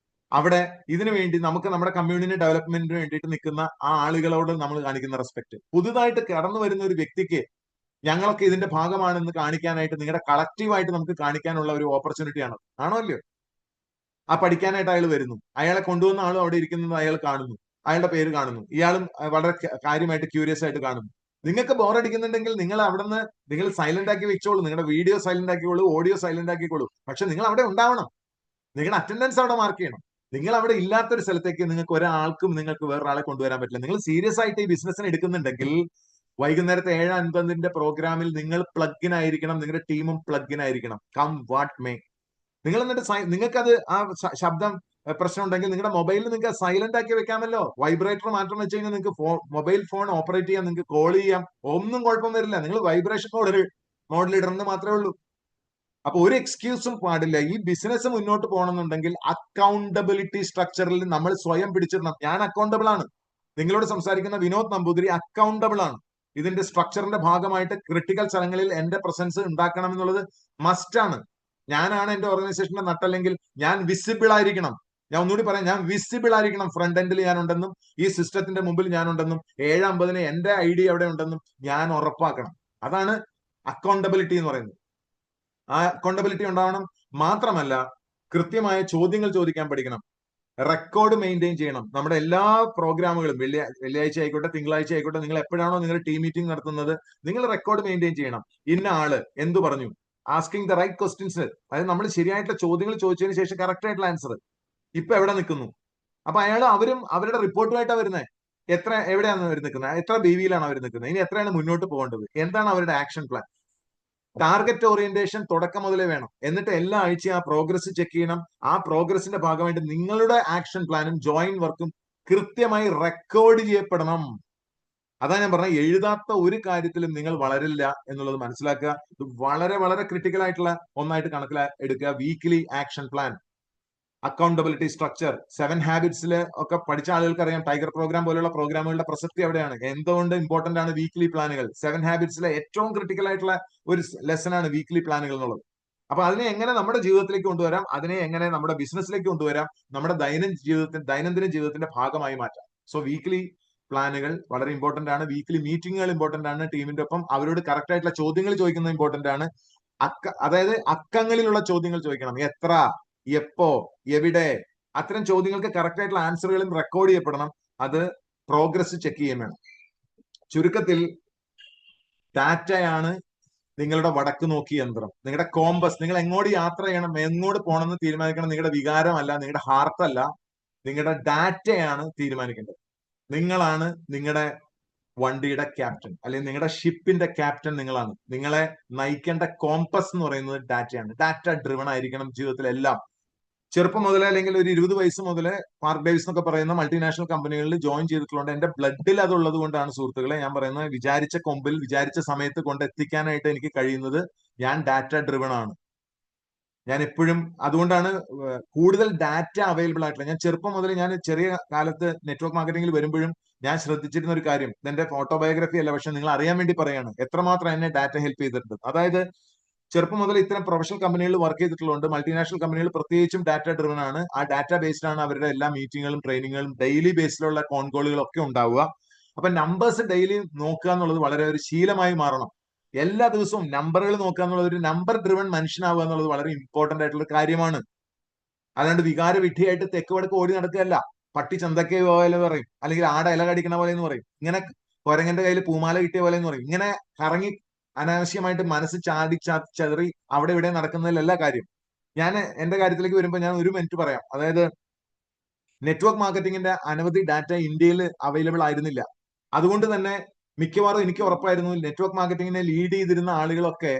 അവിടെ ഇതിനു വേണ്ടി നമുക്ക് നമ്മുടെ കമ്മ്യൂണിറ്റി ഡെവലപ്മെന്റിന് വേണ്ടിയിട്ട് നിൽക്കുന്ന ആ ആളുകളോട് നമ്മൾ കാണിക്കുന്ന റെസ്പെക്ട്. പുതുതായിട്ട് കടന്നു വരുന്ന ഒരു വ്യക്തിക്ക് ഞങ്ങളൊക്കെ ഇതിന്റെ ഭാഗമാണെന്ന് കാണിക്കാനായിട്ട് നിങ്ങളുടെ കളക്റ്റീവായിട്ട് നമുക്ക് കാണിക്കാനുള്ള ഒരു ഓപ്പർച്യൂണിറ്റി ആണ്. ആണോ അല്ലയോ? ആ പഠിക്കാനായിട്ട് അയാൾ വരുന്നു, അയാളെ കൊണ്ടുവന്ന ആളും അവിടെ ഇരിക്കുന്നത് അയാൾ കാണുന്നു, അയാളുടെ പേര് കാണുന്നു, ഇയാളും വളരെ കാര്യമായിട്ട് ക്യൂരിയസ് ആയിട്ട് കാണുന്നു. നിങ്ങൾക്ക് ബോറടിക്കുന്നുണ്ടെങ്കിൽ നിങ്ങൾ അവിടെ നിന്ന് നിങ്ങൾ സൈലന്റ് ആക്കി വെച്ചോളൂ, നിങ്ങളുടെ വീഡിയോ സൈലന്റ് ആക്കിക്കോളൂ, ഓഡിയോ സൈലന്റ് ആക്കിക്കോളൂ. പക്ഷെ നിങ്ങൾ അവിടെ ഉണ്ടാവണം, നിങ്ങളുടെ അറ്റൻഡൻസ് അവിടെ മാർക്ക് ചെയ്യണം. നിങ്ങൾ അവിടെ ഇല്ലാത്തൊരു സ്ഥലത്തേക്ക് നിങ്ങൾക്ക് ഒരാൾക്കും നിങ്ങൾക്ക് വേറൊരാളെ കൊണ്ടുവരാൻ പറ്റില്ല. നിങ്ങൾ സീരിയസ് ആയിട്ട് ഈ ബിസിനസ്സിന് എടുക്കുന്നുണ്ടെങ്കിൽ വൈകുന്നേരത്തെ 7:50 പ്രോഗ്രാമിൽ നിങ്ങൾ പ്ലഗ് ഇൻ ആയിരിക്കണം, നിങ്ങളുടെ ടീമും പ്ലഗ് ഇൻ ആയിരിക്കണം. Come what may. നിങ്ങൾ എന്നിട്ട് നിങ്ങൾക്കത് ആ ശബ്ദം പ്രശ്നം ഉണ്ടെങ്കിൽ നിങ്ങളുടെ മൊബൈലിൽ നിങ്ങൾക്ക് സൈലന്റ് ആക്കി വെക്കാമല്ലോ. വൈബ്രേറ്റർ മാറ്റം വെച്ച് കഴിഞ്ഞാൽ നിങ്ങൾക്ക് മൊബൈൽ ഫോൺ ഓപ്പറേറ്റ് ചെയ്യാം, നിങ്ങൾക്ക് കോൾ ചെയ്യാം, ഒന്നും കുഴപ്പം വരില്ല. നിങ്ങൾ വൈബ്രേഷൻ മോഡിൽ ഇടണമെന്ന് മാത്രമേ ഉള്ളൂ. അപ്പൊ ഒരു എക്സ്ക്യൂസും പാടില്ല. ഈ ബിസിനസ് മുന്നോട്ട് പോകണമെന്നുണ്ടെങ്കിൽ അക്കൗണ്ടബിലിറ്റി സ്ട്രക്ചറിൽ നമ്മൾ സ്വയം പിടിച്ചിടണം. ഞാൻ അക്കൗണ്ടബിൾ ആണ്. നിങ്ങളോട് സംസാരിക്കുന്ന വിനോദ് നമ്പൂതിരി അക്കൗണ്ടബിൾ ആണ്. ഇതിന്റെ സ്ട്രക്ചറിന്റെ ഭാഗമായിട്ട് ക്രിട്ടിക്കൽ സ്ഥലങ്ങളിൽ എന്റെ പ്രസൻസ് ഉണ്ടാക്കണം എന്നുള്ളത് മസ്റ്റ് ആണ്. ഞാനാണ് എന്റെ ഓർഗനൈസേഷന്റെ നട്ടല്ലെങ്കിൽ ഞാൻ വിസിബിൾ ആയിരിക്കണം. ഞാൻ ഒന്നുകൂടി പറയാം, ഞാൻ വിസിബിൾ ആയിരിക്കണം. ഫ്രണ്ട് എൻഡിൽ ഞാനുണ്ടെന്നും ഈ സിസ്റ്റത്തിന്റെ മുമ്പിൽ ഞാനുണ്ടെന്നും 7:50 എന്റെ ഐഡി അവിടെ ഉണ്ടെന്നും ഞാൻ ഉറപ്പാക്കണം. അതാണ് അക്കൗണ്ടബിലിറ്റി എന്ന് പറയുന്നത്. ആ അക്കൗണ്ടബിലിറ്റി ഉണ്ടാവണം. മാത്രമല്ല കൃത്യമായ ചോദ്യങ്ങൾ ചോദിക്കാൻ പഠിക്കണം, റെക്കോർഡ് മെയിൻറ്റെയിൻ ചെയ്യണം. നമ്മുടെ എല്ലാ പ്രോഗ്രാമുകളും വെള്ളിയാഴ്ച ആയിക്കോട്ടെ, തിങ്കളാഴ്ച ആയിക്കോട്ടെ, നിങ്ങൾ എപ്പോഴാണോ നിങ്ങളുടെ ടീം മീറ്റിംഗ് നടത്തുന്നത് നിങ്ങൾ റെക്കോർഡ് മെയിൻറ്റെയിൻ ചെയ്യണം. ഇന്ന ആള് എന്തു പറഞ്ഞു, ആസ്കിങ് ദ റൈറ്റ് ക്വസ്റ്റ്യൻസ്. അതായത് നമ്മൾ ശരിയായിട്ടുള്ള ചോദ്യങ്ങൾ ചോദിച്ചതിന് ശേഷം കറക്റ്റ് ആയിട്ടുള്ള ആൻസർ. ഇപ്പൊ എവിടെ നിൽക്കുന്നു? അപ്പൊ അവരും അവരുടെ റിപ്പോർട്ടുമായിട്ടാണ് വരുന്നത്. എവിടെയാണ് അവർ നിൽക്കുന്നത്, എത്ര BV-യിലാണ് അവർ നിൽക്കുന്നത്, ഇനി എത്രയാണ് മുന്നോട്ട് പോകേണ്ടത്, എന്താണ് അവരുടെ ആക്ഷൻ പ്ലാൻ. ടാർഗറ്റ് ഓറിയന്റേഷൻ തുടക്കം മുതലേ വേണം. എന്നിട്ട് എല്ലാ ആഴ്ചയും ആ പ്രോഗ്രസ് ചെക്ക് ചെയ്യണം. ആ പ്രോഗ്രസിന്റെ ഭാഗമായിട്ട് നിങ്ങളുടെ ആക്ഷൻ പ്ലാനും ജോയിന്റ് വർക്കും കൃത്യമായി റെക്കോർഡ് ചെയ്യപ്പെടണം. അതാ ഞാൻ പറഞ്ഞ, എഴുതാത്ത ഒരു കാര്യത്തിലും നിങ്ങൾ വളരില്ല എന്നുള്ളത് മനസ്സിലാക്കുക. ഇത് വളരെ വളരെ ക്രിട്ടിക്കൽ ആയിട്ടുള്ള ഒന്നായിട്ട് എടുക്കുക. Weekly action plan, accountability structure. 7 ഹാബിറ്റ്സിൽ ഒക്കെ പഠിച്ച ആളുകൾക്ക് അറിയാം, ടൈഗർ പ്രോഗ്രാം പോലുള്ള പ്രോഗ്രാമുകളുടെ പ്രസക്തി അവിടെയാണ്. എന്തുകൊണ്ട് ഇമ്പോർട്ടന്റ് ആണ് വീക്ക്ലി പ്ലാനുകൾ? 7 ഹാബിറ്റ്സിലെ ഏറ്റവും ക്രിട്ടിക്കൽ ആയിട്ടുള്ള ഒരു ലെസൺ ആണ് വീക്ക്ലി പ്ലാനുകൾ എന്നുള്ളത്. അപ്പൊ അതിനെ എങ്ങനെ നമ്മുടെ ജീവിതത്തിലേക്ക് കൊണ്ടുവരാം, അതിനെ എങ്ങനെ നമ്മുടെ ബിസിനസ്സിലേക്ക് കൊണ്ടുവരാം, നമ്മുടെ ദൈനംദിന ജീവിതത്തിന്റെ ഭാഗമായി മാറ്റാം. സോ വീക്ക്ലി പ്ലാനുകൾ വളരെ ഇമ്പോർട്ടന്റ് ആണ്. വീക്ക്ലി മീറ്റിംഗുകൾ ഇമ്പോർട്ടന്റ് ആണ്. ടീമിന്റെ ഒപ്പം അവരോട് കറക്റ്റ് ആയിട്ടുള്ള ചോദ്യങ്ങൾ ചോദിക്കുന്നത് ഇമ്പോർട്ടന്റ് ആണ്. അതായത് അക്കങ്ങളിലുള്ള ചോദ്യങ്ങൾ ചോദിക്കണം. എത്ര, എപ്പോ, എവിടെ, അത്തരം ചോദ്യങ്ങൾക്ക് കറക്റ്റ് ആയിട്ടുള്ള ആൻസറുകളും റെക്കോർഡ് ചെയ്യപ്പെടണം. അത് പ്രോഗ്രസ് ചെക്ക് ചെയ്യാൻ വേണം. ചുരുക്കത്തിൽ ഡാറ്റയാണ് നിങ്ങളുടെ വടക്ക് നോക്കി യന്ത്രം, നിങ്ങളുടെ കോമ്പസ്. നിങ്ങൾ എങ്ങോട്ട് യാത്ര ചെയ്യണം, എങ്ങോട്ട് പോകണമെന്ന് തീരുമാനിക്കണം നിങ്ങളുടെ വികാരമല്ല, നിങ്ങളുടെ ഹാർട്ടല്ല, നിങ്ങളുടെ ഡാറ്റയാണ് തീരുമാനിക്കേണ്ടത്. നിങ്ങളാണ് നിങ്ങളുടെ വണ്ടിയുടെ ക്യാപ്റ്റൻ, അല്ലെങ്കിൽ നിങ്ങളുടെ ഷിപ്പിന്റെ ക്യാപ്റ്റൻ നിങ്ങളാണ്. നിങ്ങളെ നയിക്കേണ്ട കോമ്പസ് എന്ന് പറയുന്നത് ഡാറ്റയാണ്. ഡാറ്റ ഡ്രിവൺ ആയിരിക്കണം ജീവിതത്തിലെല്ലാം. ചെറുപ്പം മുതലേ അല്ലെങ്കിൽ ഒരു 20 വയസ്സ് മുതലേ മാർക്ക് ഡേവിസ് എന്നൊക്കെ പറയുന്ന മൾട്ടിനാഷണൽ കമ്പനികളിൽ ജോയിൻ ചെയ്തിട്ടുള്ളത് എന്റെ ബ്ലഡിൽ അതുള്ളത് കൊണ്ടാണ് സുഹൃത്തുക്കളെ ഞാൻ പറയുന്നത്. വിചാരിച്ച കൊമ്പിൽ വിചാരിച്ച സമയത്ത് കൊണ്ട് എത്തിക്കാനായിട്ട് എനിക്ക് കഴിയുന്നത് ഞാൻ ഡാറ്റ ഡ്രിവൺ ആണ്. ഞാൻ എപ്പോഴും അതുകൊണ്ടാണ് കൂടുതൽ ഡാറ്റ അവൈലബിൾ ആയിട്ടുള്ള. ഞാൻ ചെറുപ്പം മുതൽ, ഞാൻ ചെറിയ കാലത്ത് നെറ്റ്വർക്ക് മാർക്കറ്റിംഗിൽ വരുമ്പോഴും ഞാൻ ശ്രദ്ധിച്ചിരുന്ന ഒരു കാര്യം, ഇതെന്റെ ഫോട്ടോബയോഗ്രഫി അല്ല, പക്ഷെ നിങ്ങൾ അറിയാൻ വേണ്ടി പറയാണ് എത്രമാത്രം എന്നെ ഡാറ്റ ഹെൽപ്പ് ചെയ്തിട്ടുണ്ട്. അതായത് ചെറുപ്പം മുതൽ ഇത്തരം പ്രൊഫഷണൽ കമ്പനികളിൽ വർക്ക് ചെയ്തിട്ടുള്ളതുകൊണ്ട് മൾട്ടിനാഷണൽ കമ്പനികൾ പ്രത്യേകിച്ചും ഡാറ്റ ഡ്രിവൺ ആണ്. ആ ഡാറ്റ ബേസ്ഡ് ആണ് അവരുടെ എല്ലാ മീറ്റിങ്ങുകളും ട്രെയിനിങ്ങുകളും ഡെയിലി ബേസിലുള്ള കോൺകോളുകളും ഒക്കെ ഉണ്ടാവുക. അപ്പൊ നമ്പേഴ്സ് ഡെയിലി നോക്കുക എന്നുള്ളത് വളരെ ഒരു ശീലമായി മാറണം. എല്ലാ ദിവസവും നമ്പറുകൾ നോക്കുക എന്നുള്ളത്, ഒരു നമ്പർ ഡ്രിവൺ മനുഷ്യനാവുക എന്നുള്ളത് വളരെ ഇമ്പോർട്ടന്റ് ആയിട്ടുള്ള കാര്യമാണ്. അല്ലാണ്ട് വികാര വിഡ്ഢിയായിട്ട് തെക്ക് വടക്ക് ഓടി നടക്കുകയല്ല. പട്ടി ചന്തക്കെ പോലെ പറയും, അല്ലെങ്കിൽ ആട ഇല കടിക്കണ പോലെ എന്ന് പറയും, ഇങ്ങനെ കൊരങ്ങന്റെ കയ്യിൽ പൂമാല കിട്ടിയ പോലെ എന്ന് പറയും. ഇങ്ങനെ കറങ്ങി അനാവശ്യമായിട്ട് മനസ്സ് ചതറി അവിടെ ഇവിടെ നടക്കുന്നതിലല്ല കാര്യം. ഞാൻ എന്റെ കാര്യത്തിലേക്ക് വരുമ്പോൾ ഞാൻ ഒരു മിനിറ്റ് പറയാം. അതായത് നെറ്റ്വർക്ക് മാർക്കറ്റിംഗിന്റെ അനവധി ഡാറ്റ ഇന്ത്യയിൽ അവൈലബിൾ ആയിരുന്നില്ല. അതുകൊണ്ട് തന്നെ മിക്കവാറും എനിക്ക് ഉറപ്പായിരുന്നു നെറ്റ്വർക്ക് മാർക്കറ്റിംഗിനെ ലീഡ് ചെയ്തിരുന്ന ആളുകളൊക്കെ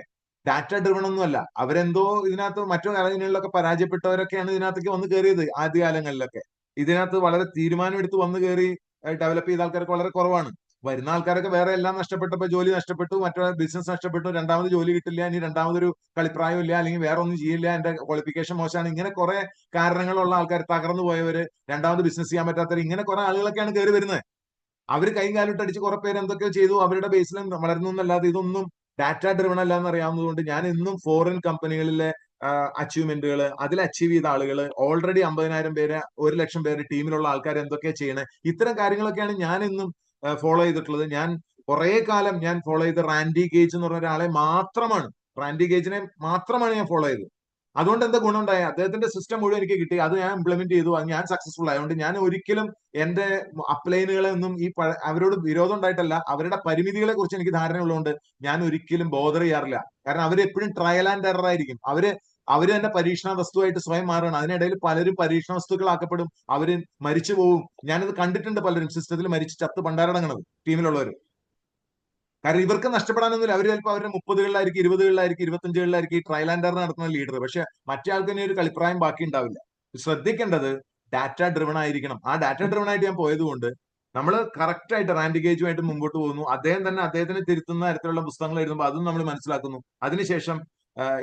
ഡാറ്റ ഡ്രിവൺ ഒന്നുമല്ല. അവരെന്തോ ഇതിനകത്ത് മറ്റു കാര്യങ്ങളിലൊക്കെ പരാജയപ്പെട്ടവരൊക്കെയാണ് ഇതിനകത്തേക്ക് വന്ന് കയറിയത് ആദ്യകാലങ്ങളിലൊക്കെ. ഇതിനകത്ത് വളരെ തീരുമാനമെടുത്ത് വന്ന് കയറി ഡെവലപ്പ് ചെയ്ത ആൾക്കാരൊക്കെ വളരെ കുറവാണ്. വരുന്ന ആൾക്കാരൊക്കെ വേറെ എല്ലാം നഷ്ടപ്പെട്ടപ്പോൾ ജോലി നഷ്ടപ്പെട്ടു, മറ്റേ ബിസിനസ് നഷ്ടപ്പെട്ടു, രണ്ടാമത് ജോലി കിട്ടില്ല, ഇനി രണ്ടാമതൊരു കളിപ്രായം ഇല്ല, അല്ലെങ്കിൽ വേറെ ഒന്നും ചെയ്യില്ല, എന്റെ ക്വാളിഫിക്കേഷൻ മോശമാണ്, ഇങ്ങനെ കുറെ കാരണങ്ങളുള്ള ആൾക്കാർ, തകർന്നു പോയവര്, രണ്ടാമത് ബിസിനസ് ചെയ്യാൻ പറ്റാത്തവർ, ഇങ്ങനെ കുറെ ആളുകളൊക്കെയാണ് കയറി വരുന്നത്. അവർ കൈയും കാലിട്ട് അടിച്ച് കുറെ പേര് എന്തൊക്കെയോ ചെയ്തു, അവരുടെ ബേസിലും വളർന്നു എന്നല്ലാതെ ഇതൊന്നും ഡാറ്റ ഡ്രിവൺ അല്ല എന്ന് അറിയാവുന്നതുകൊണ്ട് ഞാൻ ഇന്നും ഫോറിൻ കമ്പനികളിലെ അച്ചീവ്മെന്റുകൾ, അതിൽ അച്ചീവ് ചെയ്ത ആളുകൾ, ഓൾറെഡി 50,000 പേര് 1,00,000 പേര് ടീമിലുള്ള ആൾക്കാർ എന്തൊക്കെയാ ചെയ്യണേ, ഇത്തരം കാര്യങ്ങളൊക്കെയാണ് ഞാൻ ഇന്നും ഫോളോ ചെയ്തിട്ടുള്ളത്. ഞാൻ കുറെ കാലം ഞാൻ ഫോളോ ചെയ്ത റാൻഡി ഗേജ് എന്ന് പറഞ്ഞ ഒരാളെ മാത്രമാണ്, റാൻഡി ഗേജിനെ മാത്രമാണ് ഞാൻ ഫോളോ ചെയ്തത്. അതുകൊണ്ട് എന്താ ഗുണമുണ്ടായ, അദ്ദേഹത്തിന്റെ സിസ്റ്റം മുഴുവൻ എനിക്ക് കിട്ടി, അത് ഞാൻ ഇംപ്ലിമെന്റ് ചെയ്തു, അത് ഞാൻ സക്സസ്ഫുൾ ആയതുകൊണ്ട് ഞാൻ ഒരിക്കലും എന്റെ അപ്ലൈനുകളെ ഒന്നും അവരോട് വിരോധം ഉണ്ടായിട്ടല്ല, അവരുടെ പരിമിതികളെ കുറിച്ച് എനിക്ക് ധാരണ ഉള്ളതുകൊണ്ട് ഞാൻ ഒരിക്കലും ബോധർ ചെയ്യാറില്ല. കാരണം അവർ എപ്പോഴും ട്രയൽ ആൻഡ് എറർ ആയിരിക്കും. അവര് തന്നെ പരീക്ഷണ വസ്തുവായിട്ട് സ്വയം മാറുകയാണ്. അതിനിടയിൽ പലരും പരീക്ഷണ വസ്തുക്കളാക്കപ്പെടും, അവര് മരിച്ചു പോവും. ഞാനത് കണ്ടിട്ടുണ്ട്, പലരും സിസ്റ്റത്തിൽ മരിച്ച് ചത്ത് പണ്ടാരടങ്ങണത് ടീമിലുള്ളവർ. കാരണം ഇവർക്ക് നഷ്ടപ്പെടാനൊന്നുമില്ല. അവർ ചിലപ്പോൾ അവരുടെ 30കളിലായിരിക്കും, 20കളിലായിരിക്കും, 25കളിലായിരിക്കും ഈ ട്രയൽ ആൻഡ് എറർ നടത്തുന്ന ലീഡർ. പക്ഷെ മറ്റേ ആൾക്ക് തന്നെ ഒരു കളിപ്രായം ബാക്കി ഉണ്ടാവില്ല. ശ്രദ്ധിക്കേണ്ടത് ഡാറ്റ ഡ്രിവൺ ആയിരിക്കണം. ആ ഡാറ്റ ഡ്രിവൺ ആയിട്ട് ഞാൻ പോയത് കൊണ്ട് നമ്മൾ കറക്റ്റ് ആയിട്ട് റാൻഡി ഗേജുമായിട്ട് മുമ്പോട്ട് പോകുന്നു. അദ്ദേഹം തന്നെ അദ്ദേഹത്തിന് തിരുത്തുന്ന തരത്തിലുള്ള പുസ്തകങ്ങൾ എഴുതുമ്പോൾ അതും നമ്മൾ മനസ്സിലാക്കുന്നു. അതിനുശേഷം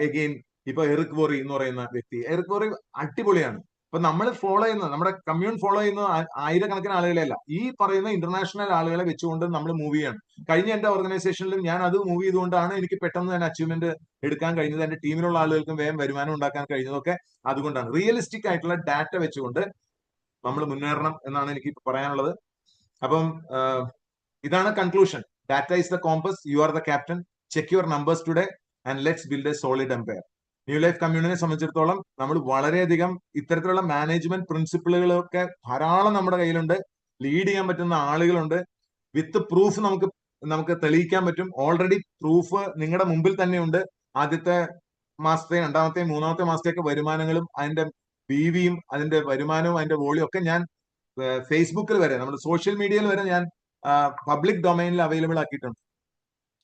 എഗെയിൻ ഇപ്പൊ എറിക് വോറി എന്ന് പറയുന്ന വ്യക്തി, എറിക് വോറി അടിപൊളിയാണ്. അപ്പൊ നമ്മൾ ഫോളോ ചെയ്യുന്ന, നമ്മുടെ കമ്മ്യൂൺ ഫോളോ ചെയ്യുന്ന ആയിരക്കണക്കിന് ആളുകളെയല്ല, ഈ പറയുന്ന ഇന്റർനാഷണൽ ആളുകളെ വെച്ചുകൊണ്ട് നമ്മൾ മൂവ് ചെയ്യാണ്. കഴിഞ്ഞ എന്റെ ഓർഗനൈസേഷനിലും ഞാൻ അത് മൂവ് ചെയ്തുകൊണ്ടാണ് എനിക്ക് പെട്ടെന്ന് തന്നെ അച്ചീവ്മെന്റ് എടുക്കാൻ കഴിഞ്ഞത്. എന്റെ ടീമിലുള്ള ആളുകൾക്കും വേഗം വരുമാനം ഉണ്ടാക്കാൻ കഴിഞ്ഞതൊക്കെ അതുകൊണ്ടാണ്. റിയലിസ്റ്റിക് ആയിട്ടുള്ള ഡാറ്റ വെച്ചുകൊണ്ട് നമ്മൾ മുന്നേറണം എന്നാണ് എനിക്ക് പറയാനുള്ളത്. അപ്പം ഇതാണ് conclusion. Data is the compass, you are the captain, check your numbers today and let's build a solid empire. New life കമ്മ്യൂണിനെ സംബന്ധിച്ചിടത്തോളം നമ്മൾ വളരെയധികം ഇത്തരത്തിലുള്ള മാനേജ്മെന്റ് പ്രിൻസിപ്പിളുകളൊക്കെ ധാരാളം നമ്മുടെ കയ്യിലുണ്ട്. ലീഡ് ചെയ്യാൻ പറ്റുന്ന ആളുകളുണ്ട്. വിത്ത് പ്രൂഫ് നമുക്ക് തെളിയിക്കാൻ പറ്റും. ഓൾറെഡി പ്രൂഫ് നിങ്ങളുടെ മുമ്പിൽ തന്നെയുണ്ട്. ആദ്യത്തെ മാസത്തെ, രണ്ടാമത്തെ, മൂന്നാമത്തെ മാസത്തെയൊക്കെ വരുമാനങ്ങളും അതിന്റെ വിയും അതിന്റെ വരുമാനവും അതിന്റെ വോളിയും ഒക്കെ ഞാൻ ഫേസ്ബുക്കിൽ വരെ, നമ്മുടെ സോഷ്യൽ മീഡിയയിൽ വരെ ഞാൻ പബ്ലിക് ഡൊമൈനിൽ അവൈലബിൾ ആക്കിയിട്ടുണ്ട്.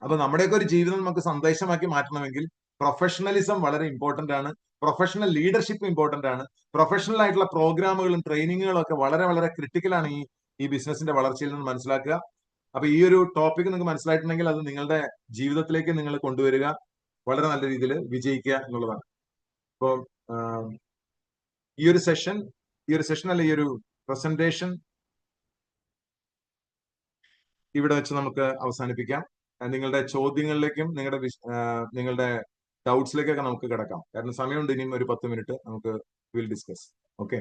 അപ്പൊ നമ്മുടെയൊക്കെ ഒരു ജീവിതം നമുക്ക് സന്ദേശമാക്കി മാറ്റണമെങ്കിൽ പ്രൊഫഷണലിസം വളരെ ഇമ്പോർട്ടന്റ് ആണ്. പ്രൊഫഷണൽ ലീഡർഷിപ്പ് ഇമ്പോർട്ടന്റ് ആണ്. പ്രൊഫഷണൽ ആയിട്ടുള്ള പ്രോഗ്രാമുകളും ട്രെയിനിങ്ങുകളും ഒക്കെ വളരെ വളരെ ക്രിട്ടിക്കലാണ് ഈ ബിസിനസിന്റെ വളർച്ചയിൽ നിന്ന് മനസ്സിലാക്കുക. അപ്പൊ ഈ ഒരു ടോപ്പിക് നിങ്ങൾക്ക് മനസ്സിലായിട്ടുണ്ടെങ്കിൽ അത് നിങ്ങളുടെ ജീവിതത്തിലേക്ക് നിങ്ങൾ കൊണ്ടുവരിക, വളരെ നല്ല രീതിയിൽ വിജയിക്കുക എന്നുള്ളതാണ്. അപ്പോൾ ഈ ഒരു സെഷൻ അല്ല, ഈ ഒരു പ്രസന്റേഷൻ ഇവിടെ വെച്ച് നമുക്ക് അവസാനിപ്പിക്കാം. നിങ്ങളുടെ ചോദ്യങ്ങളിലേക്കും നിങ്ങളുടെ ഡൗട്ട്സിലേക്കൊക്കെ നമുക്ക് കിടക്കാം. കാരണം സമയമുണ്ട്, ഇനിയും ഒരു 10 മിനിറ്റ് നമുക്ക് വിൽ ഡിസ്കസ്. ഓക്കെ.